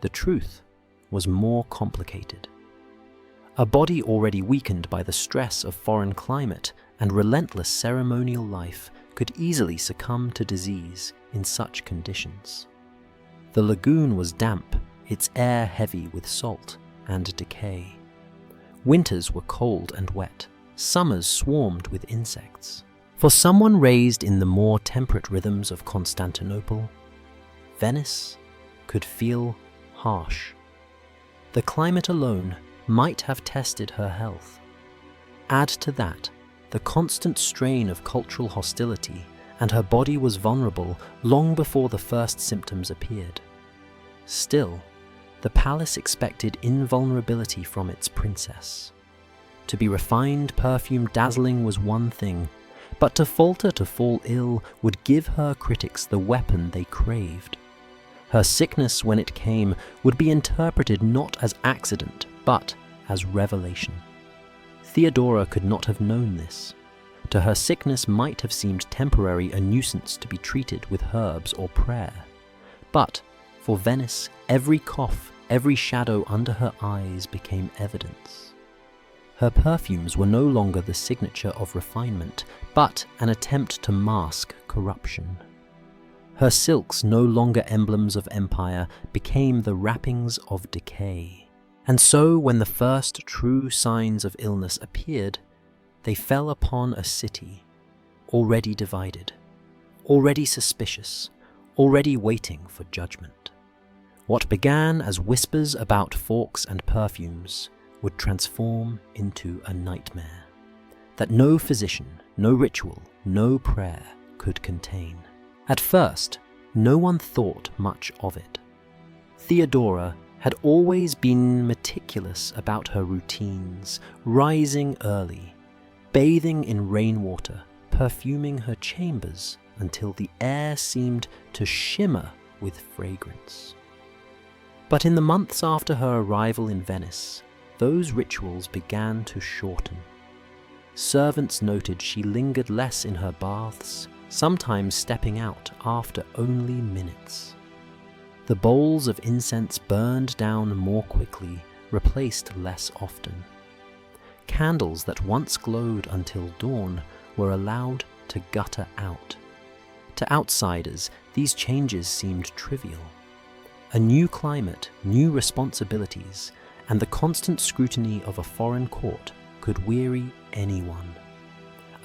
The truth was more complicated. A body already weakened by the stress of foreign climate and relentless ceremonial life could easily succumb to disease in such conditions. The lagoon was damp, its air heavy with salt and decay. Winters were cold and wet. Summers swarmed with insects. For someone raised in the more temperate rhythms of Constantinople, Venice could feel harsh. The climate alone might have tested her health. Add to that the constant strain of cultural hostility, and her body was vulnerable long before the first symptoms appeared. Still, the palace expected invulnerability from its princess. To be refined, perfumed, dazzling was one thing, but to falter, to fall ill, would give her critics the weapon they craved. Her sickness, when it came, would be interpreted not as accident, but as revelation. Theodora could not have known this, To her, sickness might have seemed temporary, a nuisance to be treated with herbs or prayer. But for Venice, every cough, every shadow under her eyes became evidence. Her perfumes were no longer the signature of refinement, but an attempt to mask corruption. Her silks, no longer emblems of empire, became the wrappings of decay. And so, when the first true signs of illness appeared, they fell upon a city already divided, already suspicious, already waiting for judgment. What began as whispers about forks and perfumes would transform into a nightmare that no physician, no ritual, no prayer could contain. At first, no one thought much of it. Theodora had always been meticulous about her routines, rising early, bathing in rainwater, perfuming her chambers until the air seemed to shimmer with fragrance. But in the months after her arrival in Venice, those rituals began to shorten. Servants noted she lingered less in her baths, sometimes stepping out after only minutes. The bowls of incense burned down more quickly, replaced less often. Candles that once glowed until dawn were allowed to gutter out. To outsiders, these changes seemed trivial. A new climate, new responsibilities, and the constant scrutiny of a foreign court could weary anyone.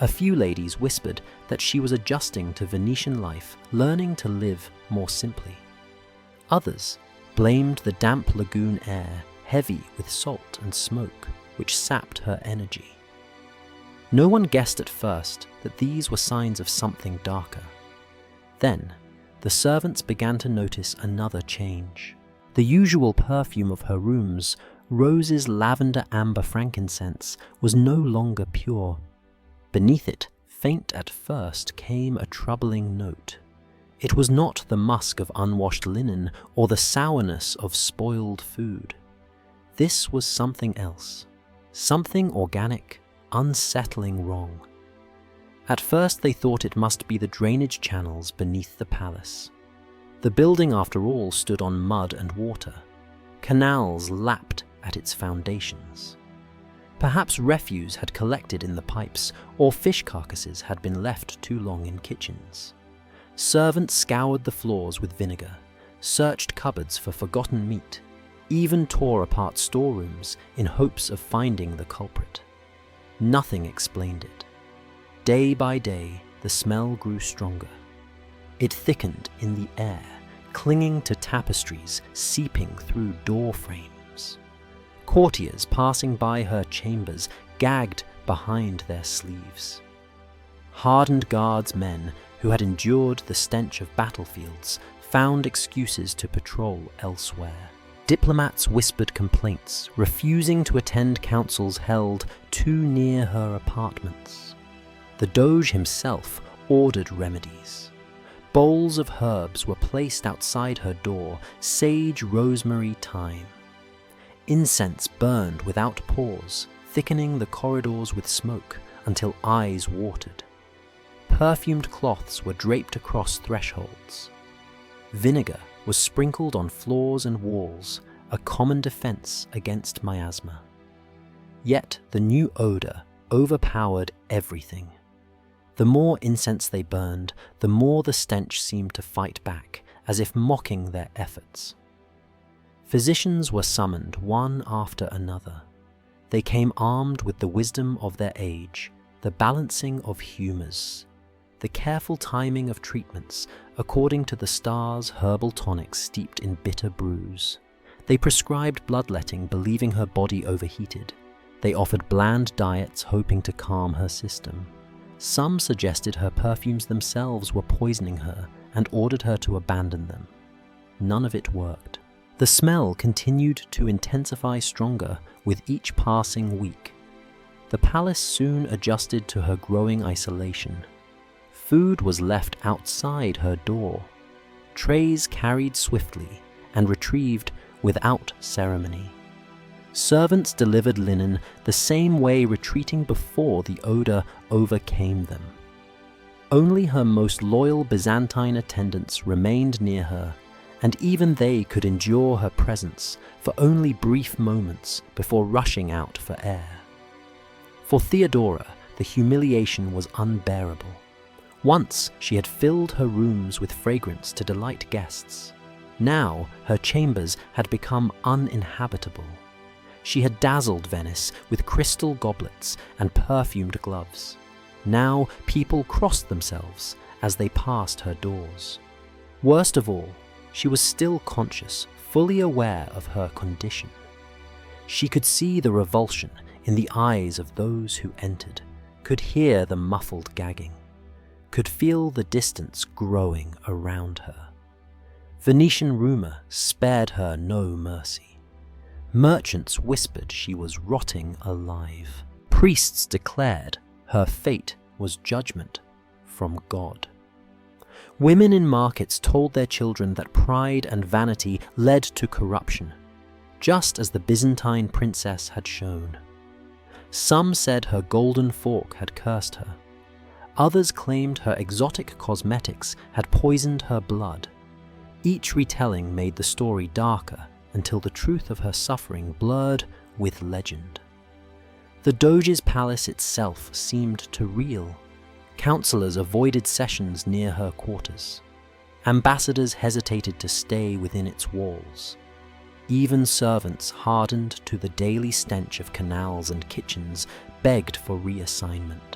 A few ladies whispered that she was adjusting to Venetian life, learning to live more simply. Others blamed the damp lagoon air, heavy with salt and smoke, which sapped her energy. No one guessed at first that these were signs of something darker. Then, the servants began to notice another change. The usual perfume of her rooms, roses, lavender, amber, frankincense, was no longer pure. Beneath it, faint at first, came a troubling note. It was not the musk of unwashed linen or the sourness of spoiled food. This was something else, something organic, unsettling wrong. At first they thought it must be the drainage channels beneath the palace. The building, after all, stood on mud and water. Canals lapped at its foundations. Perhaps refuse had collected in the pipes, or fish carcasses had been left too long in kitchens. Servants scoured the floors with vinegar, searched cupboards for forgotten meat, even tore apart storerooms in hopes of finding the culprit. Nothing explained it. Day by day, the smell grew stronger. It thickened in the air, clinging to tapestries, seeping through door frames. Courtiers passing by her chambers gagged behind their sleeves. Hardened guardsmen who had endured the stench of battlefields found excuses to patrol elsewhere. Diplomats whispered complaints, refusing to attend councils held too near her apartments. The Doge himself ordered remedies. Bowls of herbs were placed outside her door, sage, rosemary, thyme. Incense burned without pause, thickening the corridors with smoke until eyes watered. Perfumed cloths were draped across thresholds. Vinegar was sprinkled on floors and walls, a common defense against miasma. Yet the new odor overpowered everything. The more incense they burned, the more the stench seemed to fight back, as if mocking their efforts. Physicians were summoned one after another. They came armed with the wisdom of their age, the balancing of humors, the careful timing of treatments according to the star's herbal tonics steeped in bitter brews. They prescribed bloodletting, believing her body overheated. They offered bland diets, hoping to calm her system. Some suggested her perfumes themselves were poisoning her and ordered her to abandon them. None of it worked. The smell continued to intensify stronger with each passing week. The palace soon adjusted to her growing isolation. Food was left outside her door, trays carried swiftly and retrieved without ceremony. Servants delivered linen the same way, retreating before the odor overcame them. Only her most loyal Byzantine attendants remained near her, and even they could endure her presence for only brief moments before rushing out for air. For Theodora, the humiliation was unbearable. Once she had filled her rooms with fragrance to delight guests. Now her chambers had become uninhabitable. She had dazzled Venice with crystal goblets and perfumed gloves. Now people crossed themselves as they passed her doors. Worst of all, she was still conscious, fully aware of her condition. She could see the revulsion in the eyes of those who entered, could hear the muffled gagging, could feel the distance growing around her. Venetian rumor spared her no mercy. Merchants whispered she was rotting alive. Priests declared her fate was judgment from God. Women in markets told their children that pride and vanity led to corruption, just as the Byzantine princess had shown. Some said her golden fork had cursed her. Others claimed her exotic cosmetics had poisoned her blood. Each retelling made the story darker until the truth of her suffering blurred with legend. The Doge's palace itself seemed to reel. Councillors avoided sessions near her quarters. Ambassadors hesitated to stay within its walls. Even servants, hardened to the daily stench of canals and kitchens, begged for reassignment.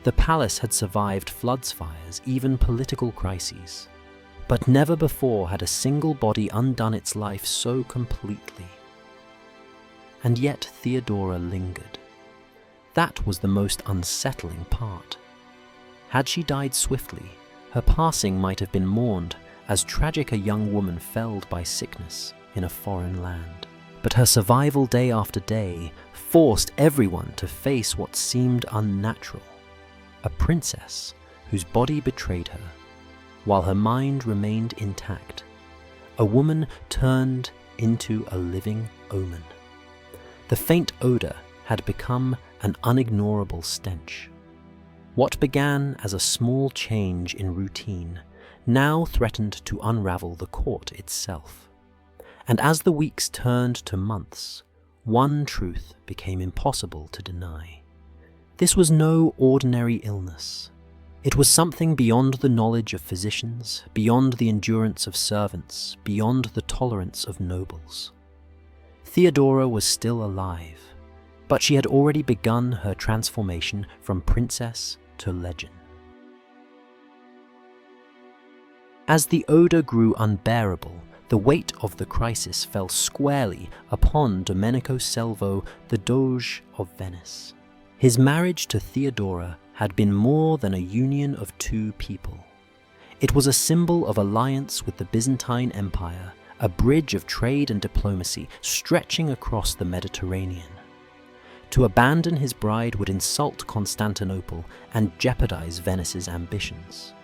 The palace had survived floods, fires, even political crises. But never before had a single body undone its life so completely. And yet Theodora lingered. That was the most unsettling part. Had she died swiftly, her passing might have been mourned as tragic a young woman felled by sickness in a foreign land. But her survival day after day forced everyone to face what seemed unnatural. A princess whose body betrayed her, while her mind remained intact. A woman turned into a living omen. The faint odor had become an unignorable stench. What began as a small change in routine now threatened to unravel the court itself. And as the weeks turned to months, one truth became impossible to deny. This was no ordinary illness. It was something beyond the knowledge of physicians, beyond the endurance of servants, beyond the tolerance of nobles. Theodora was still alive, but she had already begun her transformation from princess to legend. As the odor grew unbearable, the weight of the crisis fell squarely upon Domenico Selvo, the Doge of Venice. His marriage to Theodora had been more than a union of two people. It was a symbol of alliance with the Byzantine Empire, a bridge of trade and diplomacy stretching across the Mediterranean. To abandon his bride would insult Constantinople and jeopardize Venice's ambitions.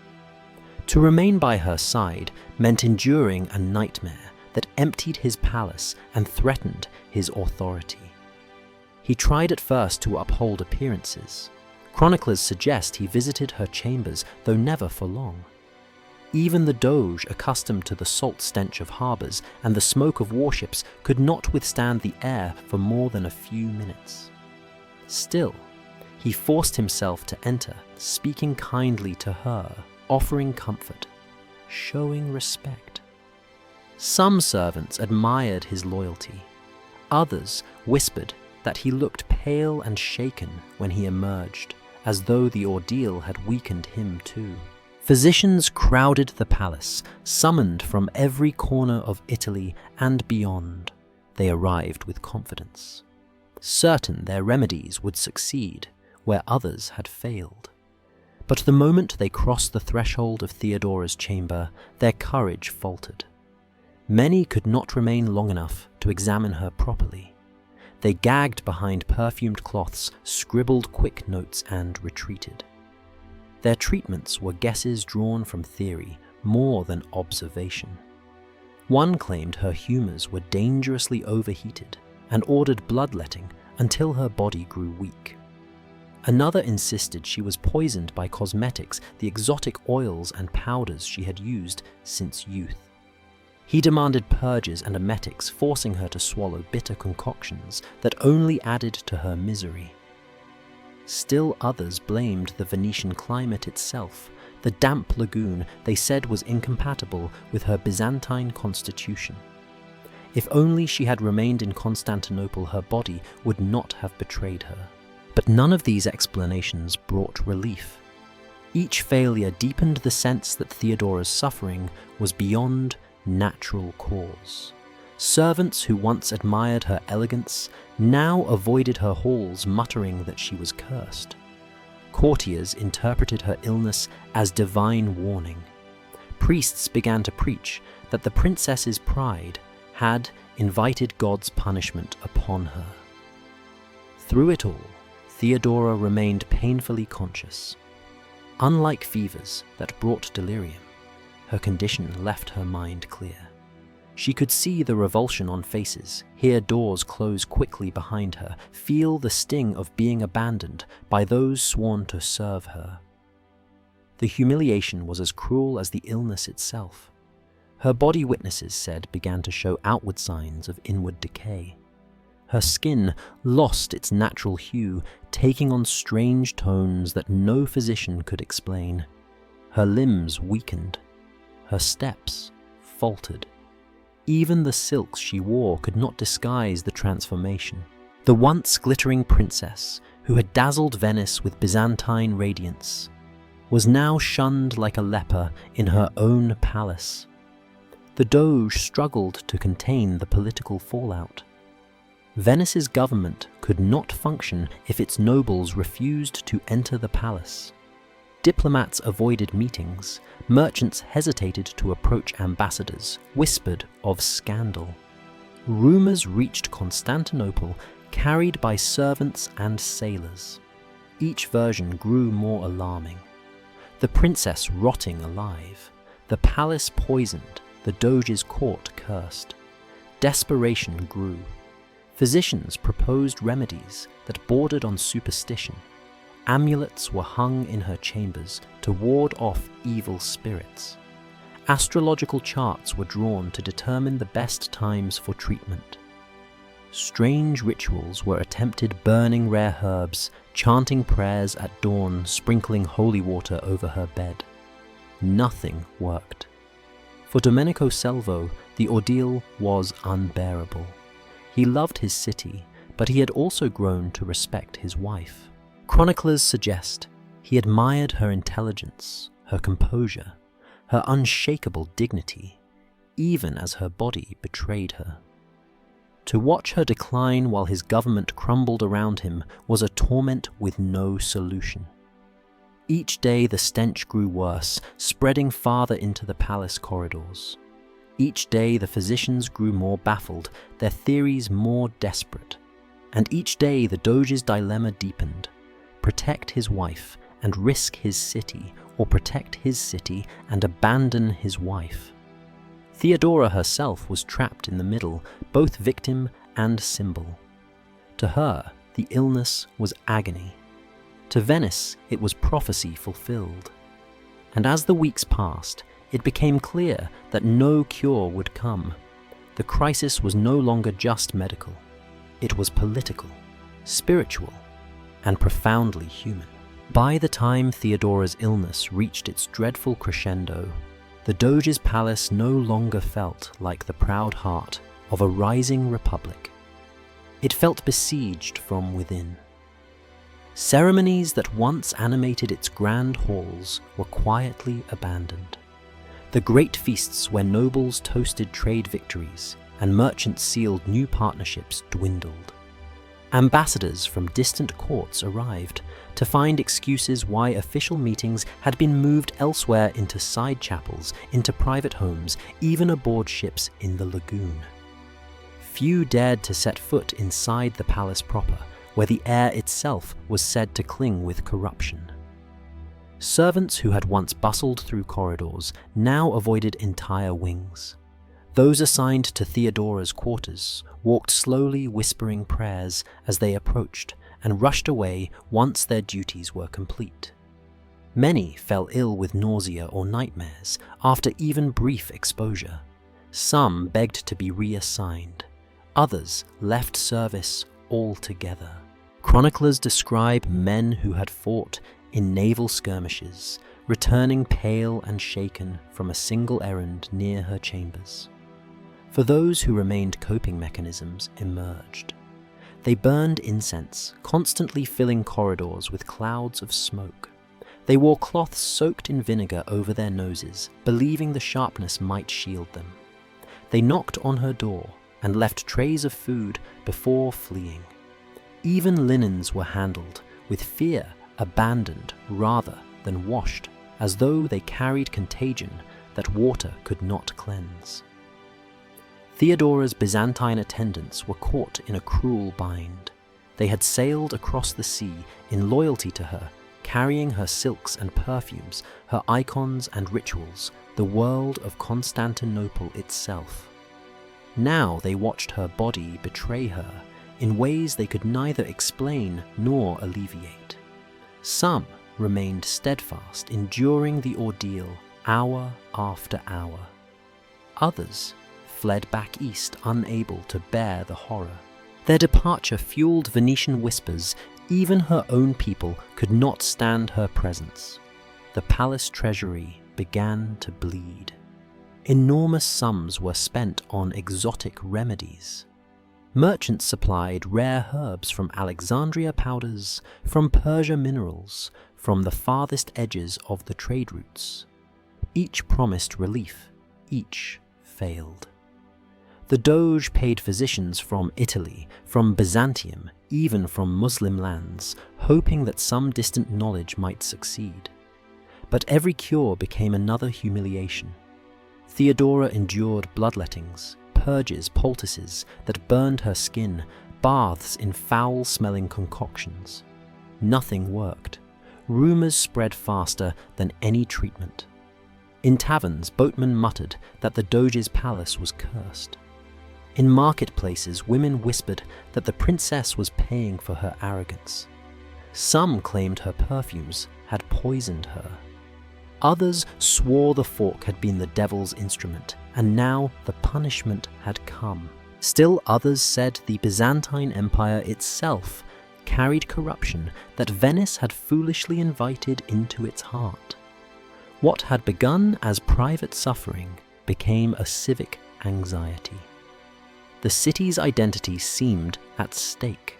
To remain by her side meant enduring a nightmare that emptied his palace and threatened his authority. He tried at first to uphold appearances. Chroniclers suggest he visited her chambers, though never for long. Even the Doge, accustomed to the salt stench of harbours and the smoke of warships, could not withstand the air for more than a few minutes. Still, he forced himself to enter, speaking kindly to her, offering comfort, showing respect. Some servants admired his loyalty. Others whispered that he looked pale and shaken when he emerged, as though the ordeal had weakened him too. Physicians crowded the palace, summoned from every corner of Italy and beyond. They arrived with confidence, certain their remedies would succeed where others had failed. But the moment they crossed the threshold of Theodora's chamber, their courage faltered. Many could not remain long enough to examine her properly. They gagged behind perfumed cloths, scribbled quick notes, and retreated. Their treatments were guesses drawn from theory more than observation. One claimed her humors were dangerously overheated, and ordered bloodletting until her body grew weak. Another insisted she was poisoned by cosmetics, the exotic oils and powders she had used since youth. He demanded purges and emetics, forcing her to swallow bitter concoctions that only added to her misery. Still others blamed the Venetian climate itself. The damp lagoon they said was incompatible with her Byzantine constitution. If only she had remained in Constantinople, her body would not have betrayed her. But none of these explanations brought relief. Each failure deepened the sense that Theodora's suffering was beyond natural cause. Servants who once admired her elegance now avoided her halls, muttering that she was cursed. Courtiers interpreted her illness as divine warning. Priests began to preach that the princess's pride had invited God's punishment upon her. Through it all, Theodora remained painfully conscious. Unlike fevers that brought delirium, her condition left her mind clear. She could see the revulsion on faces, hear doors close quickly behind her, feel the sting of being abandoned by those sworn to serve her. The humiliation was as cruel as the illness itself. Her body, witnesses said, began to show outward signs of inward decay. Her skin lost its natural hue, taking on strange tones that no physician could explain. Her limbs weakened. Her steps faltered. Even the silks she wore could not disguise the transformation. The once glittering princess, who had dazzled Venice with Byzantine radiance, was now shunned like a leper in her own palace. The Doge struggled to contain the political fallout. Venice's government could not function if its nobles refused to enter the palace. Diplomats avoided meetings, merchants hesitated to approach ambassadors, whispered of scandal. Rumors reached Constantinople, carried by servants and sailors. Each version grew more alarming. The princess rotting alive, the palace poisoned, the Doge's court cursed. Desperation grew. Physicians proposed remedies that bordered on superstition. Amulets were hung in her chambers to ward off evil spirits. Astrological charts were drawn to determine the best times for treatment. Strange rituals were attempted, burning rare herbs, chanting prayers at dawn, sprinkling holy water over her bed. Nothing worked. For Domenico Selvo, the ordeal was unbearable. He loved his city, but he had also grown to respect his wife. Chroniclers suggest he admired her intelligence, her composure, her unshakable dignity, even as her body betrayed her. To watch her decline while his government crumbled around him was a torment with no solution. Each day the stench grew worse, spreading farther into the palace corridors. Each day the physicians grew more baffled, their theories more desperate. And each day the Doge's dilemma deepened: protect his wife and risk his city, or protect his city and abandon his wife. Theodora herself was trapped in the middle, both victim and symbol. To her, the illness was agony. To Venice, it was prophecy fulfilled. And as the weeks passed, it became clear that no cure would come. The crisis was no longer just medical. It was political, spiritual, and profoundly human. By the time Theodora's illness reached its dreadful crescendo, the Doge's palace no longer felt like the proud heart of a rising republic. It felt besieged from within. Ceremonies that once animated its grand halls were quietly abandoned. The great feasts where nobles toasted trade victories and merchants sealed new partnerships dwindled. Ambassadors from distant courts arrived to find excuses why official meetings had been moved elsewhere, into side chapels, into private homes, even aboard ships in the lagoon. Few dared to set foot inside the palace proper, where the air itself was said to cling with corruption. Servants who had once bustled through corridors now avoided entire wings. Those assigned to Theodora's quarters walked slowly, whispering prayers as they approached, and rushed away once their duties were complete. Many fell ill with nausea or nightmares after even brief exposure. Some begged to be reassigned. Others left service altogether. Chroniclers describe men who had fought in naval skirmishes, returning pale and shaken from a single errand near her chambers. For those who remained, coping mechanisms emerged. They burned incense, constantly filling corridors with clouds of smoke. They wore cloths soaked in vinegar over their noses, believing the sharpness might shield them. They knocked on her door and left trays of food before fleeing. Even linens were handled, with fear abandoned rather than washed, as though they carried contagion that water could not cleanse. Theodora's Byzantine attendants were caught in a cruel bind. They had sailed across the sea in loyalty to her, carrying her silks and perfumes, her icons and rituals, the world of Constantinople itself. Now they watched her body betray her in ways they could neither explain nor alleviate. Some remained steadfast, enduring the ordeal hour after hour. Others fled back east, unable to bear the horror. Their departure fueled Venetian whispers. Even her own people could not stand her presence. The palace treasury began to bleed. Enormous sums were spent on exotic remedies. Merchants supplied rare herbs from Alexandria powders, from Persia minerals, from the farthest edges of the trade routes. Each promised relief, each failed. The Doge paid physicians from Italy, from Byzantium, even from Muslim lands, hoping that some distant knowledge might succeed. But every cure became another humiliation. Theodora endured bloodlettings, purges, poultices that burned her skin, baths in foul-smelling concoctions. Nothing worked. Rumors spread faster than any treatment. In taverns, boatmen muttered that the Doge's palace was cursed. In marketplaces, women whispered that the princess was paying for her arrogance. Some claimed her perfumes had poisoned her. Others swore the fork had been the devil's instrument, and now the punishment had come. Still others said the Byzantine Empire itself carried corruption that Venice had foolishly invited into its heart. What had begun as private suffering became a civic anxiety. The city's identity seemed at stake.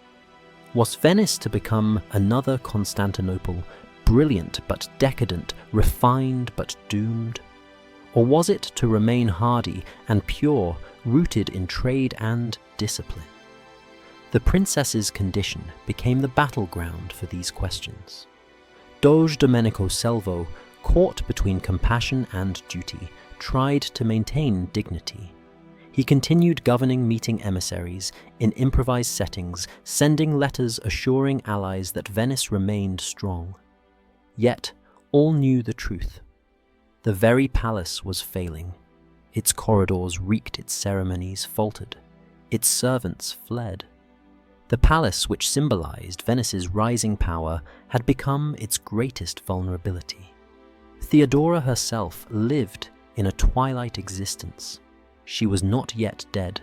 Was Venice to become another Constantinople, brilliant but decadent, refined but doomed? Or was it to remain hardy and pure, rooted in trade and discipline? The princess's condition became the battleground for these questions. Doge Domenico Selvo, caught between compassion and duty, tried to maintain dignity. He continued governing meeting emissaries in improvised settings, sending letters assuring allies that Venice remained strong. Yet, all knew the truth. The very palace was failing. Its corridors reeked, its ceremonies faltered. Its servants fled. The palace, which symbolized Venice's rising power, had become its greatest vulnerability. Theodora herself lived in a twilight existence. She was not yet dead,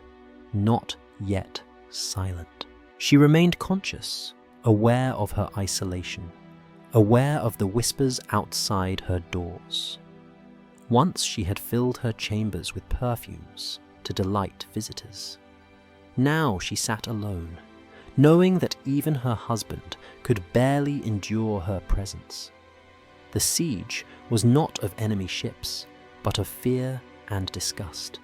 not yet silent. She remained conscious, aware of her isolation, aware of the whispers outside her doors. Once she had filled her chambers with perfumes to delight visitors. Now she sat alone, knowing that even her husband could barely endure her presence. The siege was not of enemy ships, but of fear and disgust.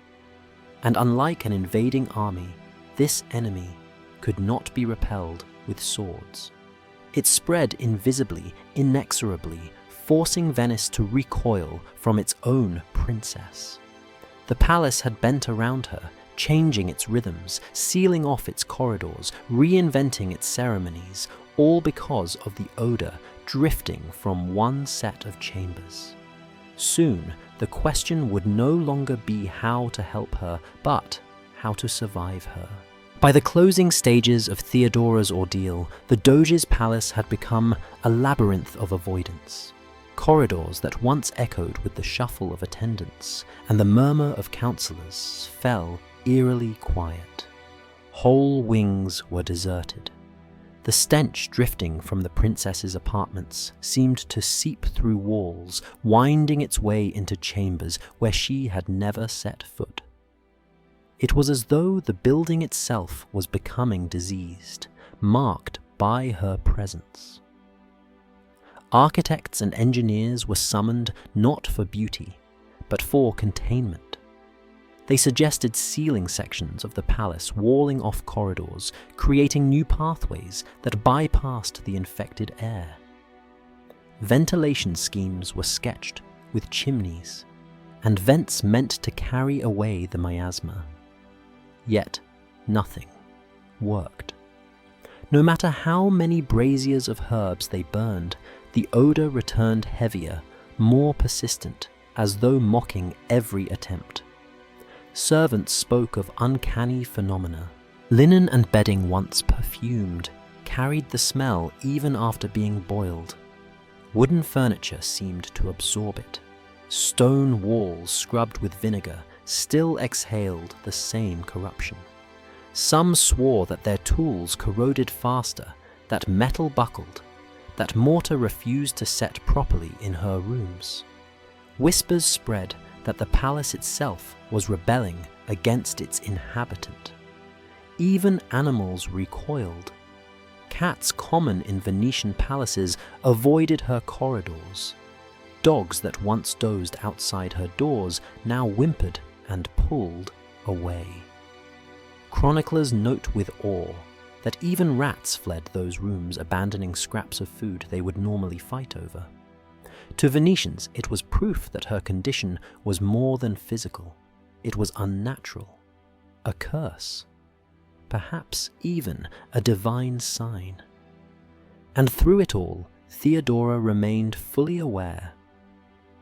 And unlike an invading army, this enemy could not be repelled with swords. It spread invisibly, inexorably, forcing Venice to recoil from its own princess. The palace had bent around her, changing its rhythms, sealing off its corridors, reinventing its ceremonies, all because of the odor drifting from one set of chambers. Soon, the question would no longer be how to help her, but how to survive her. By the closing stages of Theodora's ordeal, the Doge's palace had become a labyrinth of avoidance. Corridors that once echoed with the shuffle of attendants and the murmur of counselors fell eerily quiet. Whole wings were deserted. The stench drifting from the princess's apartments seemed to seep through walls, winding its way into chambers where she had never set foot. It was as though the building itself was becoming diseased, marked by her presence. Architects and engineers were summoned not for beauty, but for containment. They suggested ceiling sections of the palace walling off corridors, creating new pathways that bypassed the infected air. Ventilation schemes were sketched with chimneys, and vents meant to carry away the miasma. Yet nothing worked. No matter how many braziers of herbs they burned, the odor returned heavier, more persistent, as though mocking every attempt. Servants spoke of uncanny phenomena. Linen and bedding once perfumed carried the smell even after being boiled. Wooden furniture seemed to absorb it. Stone walls scrubbed with vinegar still exhaled the same corruption. Some swore that their tools corroded faster, that metal buckled, that mortar refused to set properly in her rooms. Whispers spread that the palace itself was rebelling against its inhabitant. Even animals recoiled. Cats common in Venetian palaces avoided her corridors. Dogs that once dozed outside her doors now whimpered and pulled away. Chroniclers note with awe that even rats fled those rooms, abandoning scraps of food they would normally fight over. To Venetians, it was proof that her condition was more than physical. It was unnatural, a curse, perhaps even a divine sign. And through it all, Theodora remained fully aware.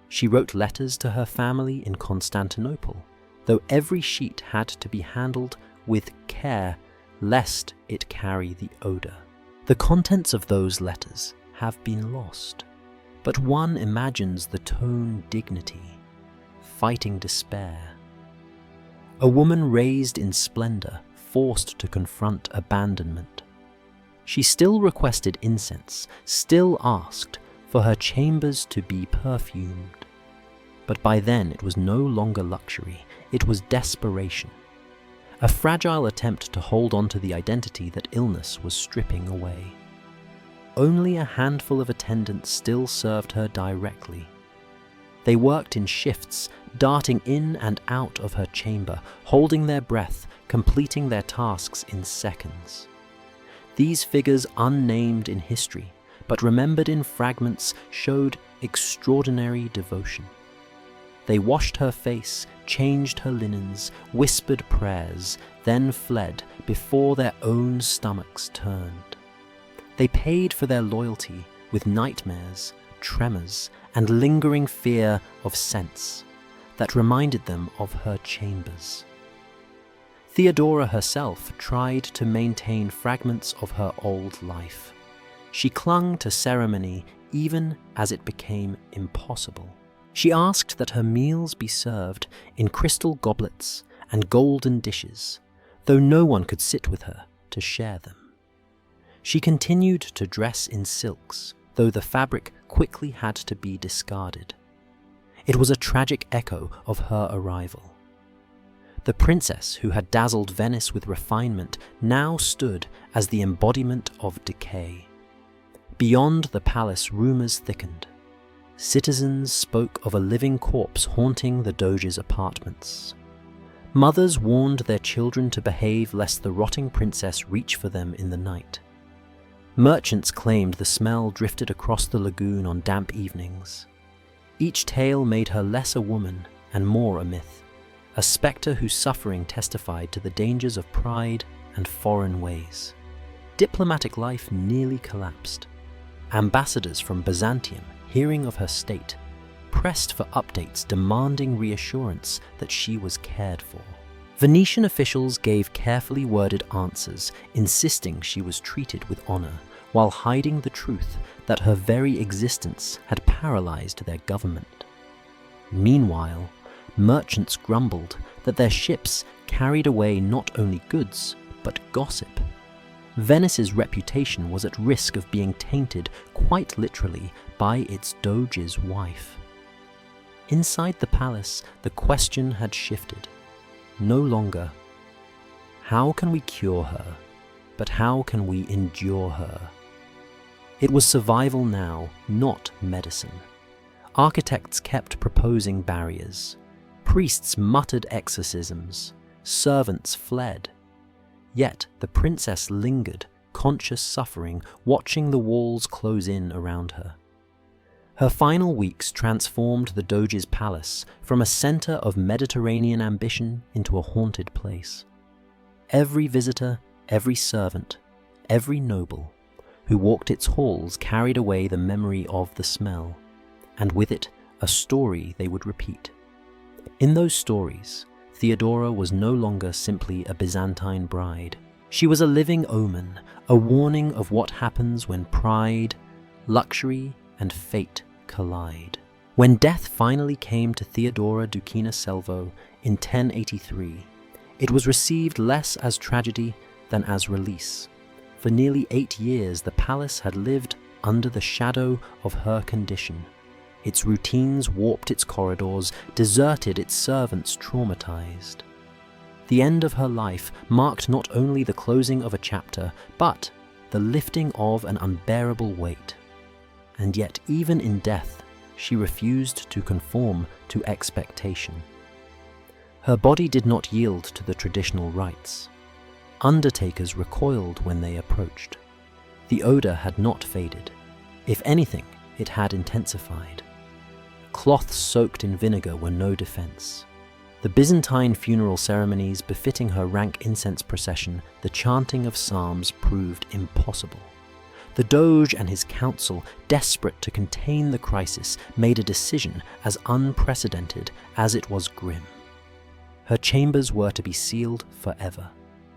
She wrote letters to her family in Constantinople, though every sheet had to be handled with care lest it carry the odor. The contents of those letters have been lost, but one imagines the tone dignity, fighting despair. A woman raised in splendor, forced to confront abandonment. She still requested incense, still asked for her chambers to be perfumed. But by then it was no longer luxury, it was desperation. A fragile attempt to hold on to the identity that illness was stripping away. Only a handful of attendants still served her directly. They worked in shifts, darting in and out of her chamber, holding their breath, completing their tasks in seconds. These figures, unnamed in history, but remembered in fragments, showed extraordinary devotion. They washed her face, changed her linens, whispered prayers, then fled before their own stomachs turned. They paid for their loyalty with nightmares, tremors, and lingering fear of sense that reminded them of her chambers. Theodora herself tried to maintain fragments of her old life. She clung to ceremony even as it became impossible. She asked that her meals be served in crystal goblets and golden dishes, though no one could sit with her to share them. She continued to dress in silks, though the fabric quickly had to be discarded. It was a tragic echo of her arrival. The princess who had dazzled Venice with refinement now stood as the embodiment of decay. Beyond the palace, rumors thickened. Citizens spoke of a living corpse haunting the Doge's apartments. Mothers warned their children to behave lest the rotting princess reach for them in the night. Merchants claimed the smell drifted across the lagoon on damp evenings. Each tale made her less a woman and more a myth, a spectre whose suffering testified to the dangers of pride and foreign ways. Diplomatic life nearly collapsed. Ambassadors from Byzantium, hearing of her state, pressed for updates demanding reassurance that she was cared for. Venetian officials gave carefully worded answers, insisting she was treated with honor, while hiding the truth that her very existence had paralyzed their government. Meanwhile, merchants grumbled that their ships carried away not only goods, but gossip. Venice's reputation was at risk of being tainted quite literally by its doge's wife. Inside the palace, the question had shifted. No longer, how can we cure her, but how can we endure her? It was survival now, not medicine. Architects kept proposing barriers. Priests muttered exorcisms. Servants fled. Yet the princess lingered, conscious suffering, watching the walls close in around her. Her final weeks transformed the Doge's palace from a center of Mediterranean ambition into a haunted place. Every visitor, every servant, every noble who walked its halls carried away the memory of the smell, and with it a story they would repeat. In those stories, Theodora was no longer simply a Byzantine bride. She was a living omen, a warning of what happens when pride, luxury, and fate collide. When death finally came to Theodora Dukina Selvo in 1083, it was received less as tragedy than as release. For nearly 8 years, the palace had lived under the shadow of her condition. Its routines warped its corridors, deserted its servants traumatized. The end of her life marked not only the closing of a chapter, but the lifting of an unbearable weight. And yet, even in death, she refused to conform to expectation. Her body did not yield to the traditional rites. Undertakers recoiled when they approached. The odor had not faded. If anything, it had intensified. Cloths soaked in vinegar were no defense. The Byzantine funeral ceremonies befitting her rank incense procession, the chanting of psalms proved impossible. The Doge and his council, desperate to contain the crisis, made a decision as unprecedented as it was grim. Her chambers were to be sealed forever.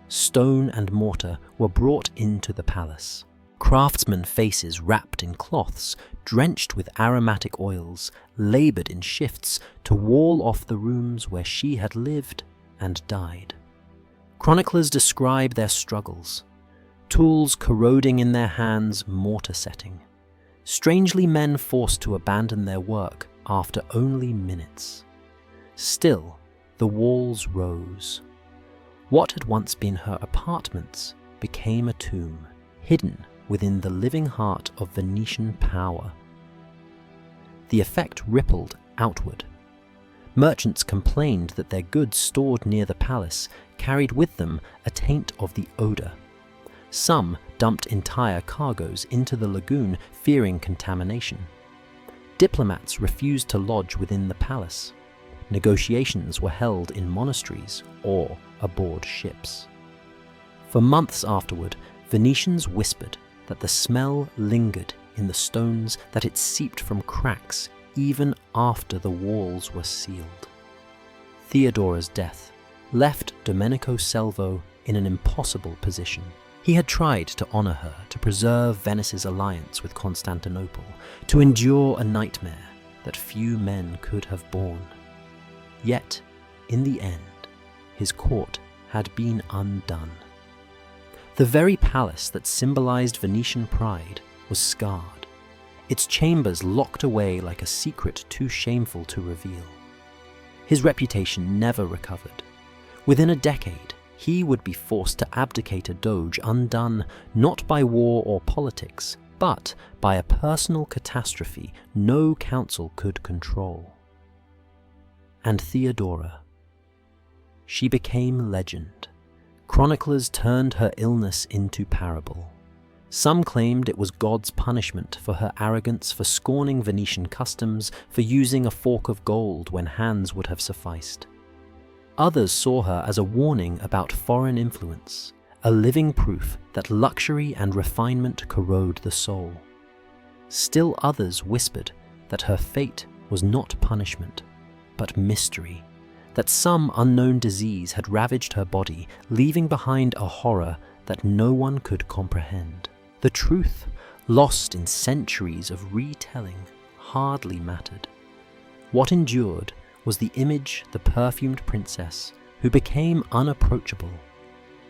Stone and mortar were brought into the palace. Craftsmen faces wrapped in cloths, drenched with aromatic oils, labored in shifts to wall off the rooms where she had lived and died. Chroniclers describe their struggles. Tools corroding in their hands, mortar setting. Strangely, men forced to abandon their work after only minutes. Still, the walls rose. What had once been her apartments became a tomb, hidden within the living heart of Venetian power. The effect rippled outward. Merchants complained that their goods stored near the palace carried with them a taint of the odor. Some dumped entire cargoes into the lagoon, fearing contamination. Diplomats refused to lodge within the palace. Negotiations were held in monasteries or aboard ships. For months afterward, Venetians whispered that the smell lingered in the stones, that it seeped from cracks even after the walls were sealed. Theodora's death left Domenico Selvo in an impossible position. He had tried to honor her, to preserve Venice's alliance with Constantinople, to endure a nightmare that few men could have borne. Yet, in the end, his court had been undone. The very palace that symbolized Venetian pride was scarred, its chambers locked away like a secret too shameful to reveal. His reputation never recovered. Within a decade, he would be forced to abdicate a doge undone not by war or politics, but by a personal catastrophe no council could control. And Theodora, she became legend. Chroniclers turned her illness into parable. Some claimed it was God's punishment for her arrogance, for scorning Venetian customs, for using a fork of gold when hands would have sufficed. Others saw her as a warning about foreign influence, a living proof that luxury and refinement corrode the soul. Still others whispered that her fate was not punishment, but mystery, that some unknown disease had ravaged her body, leaving behind a horror that no one could comprehend. The truth, lost in centuries of retelling, hardly mattered. What endured was the image, the perfumed princess, who became unapproachable,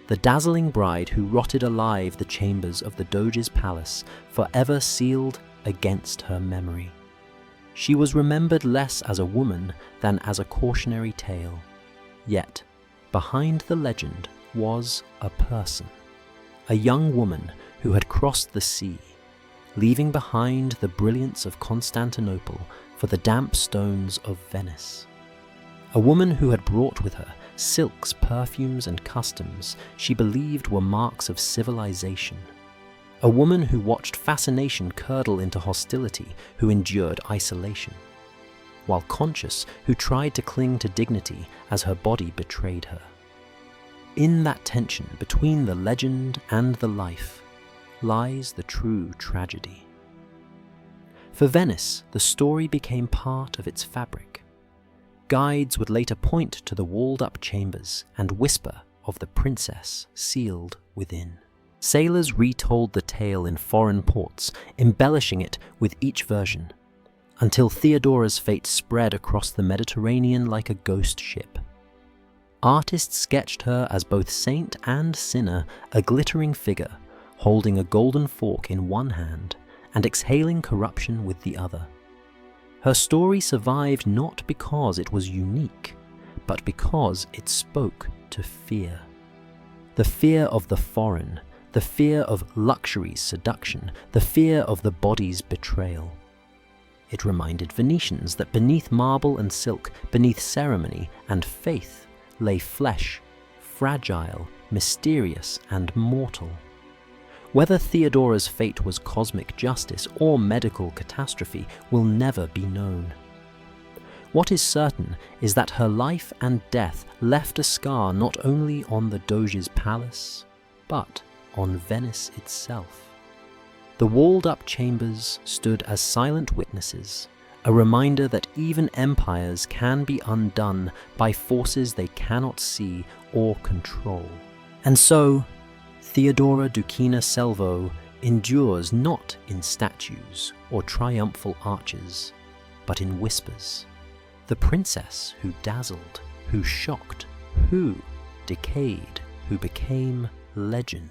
the dazzling bride who rotted alive the chambers of the Doge's palace, forever sealed against her memory. She was remembered less as a woman than as a cautionary tale. Yet, behind the legend was a person, a young woman who had crossed the sea, leaving behind the brilliance of Constantinople for the damp stones of Venice. A woman who had brought with her silks, perfumes, and customs she believed were marks of civilization. A woman who watched fascination curdle into hostility, who endured isolation, while conscious, who tried to cling to dignity as her body betrayed her. In that tension between the legend and the life lies the true tragedy. For Venice, the story became part of its fabric. Guides would later point to the walled-up chambers and whisper of the princess sealed within. Sailors retold the tale in foreign ports, embellishing it with each version, until Theodora's fate spread across the Mediterranean like a ghost ship. Artists sketched her as both saint and sinner, a glittering figure, holding a golden fork in one hand and exhaling corruption with the other. Her story survived not because it was unique, but because it spoke to fear. The fear of the foreign, the fear of luxury's seduction, the fear of the body's betrayal. It reminded Venetians that beneath marble and silk, beneath ceremony and faith, lay flesh, fragile, mysterious, and mortal. Whether Theodora's fate was cosmic justice or medical catastrophe will never be known. What is certain is that her life and death left a scar not only on the Doge's palace, but on Venice itself. The walled-up chambers stood as silent witnesses, a reminder that even empires can be undone by forces they cannot see or control. And so, Theodora Dukina Selvo endures not in statues or triumphal arches, but in whispers. The princess who dazzled, who shocked, who decayed, who became legend.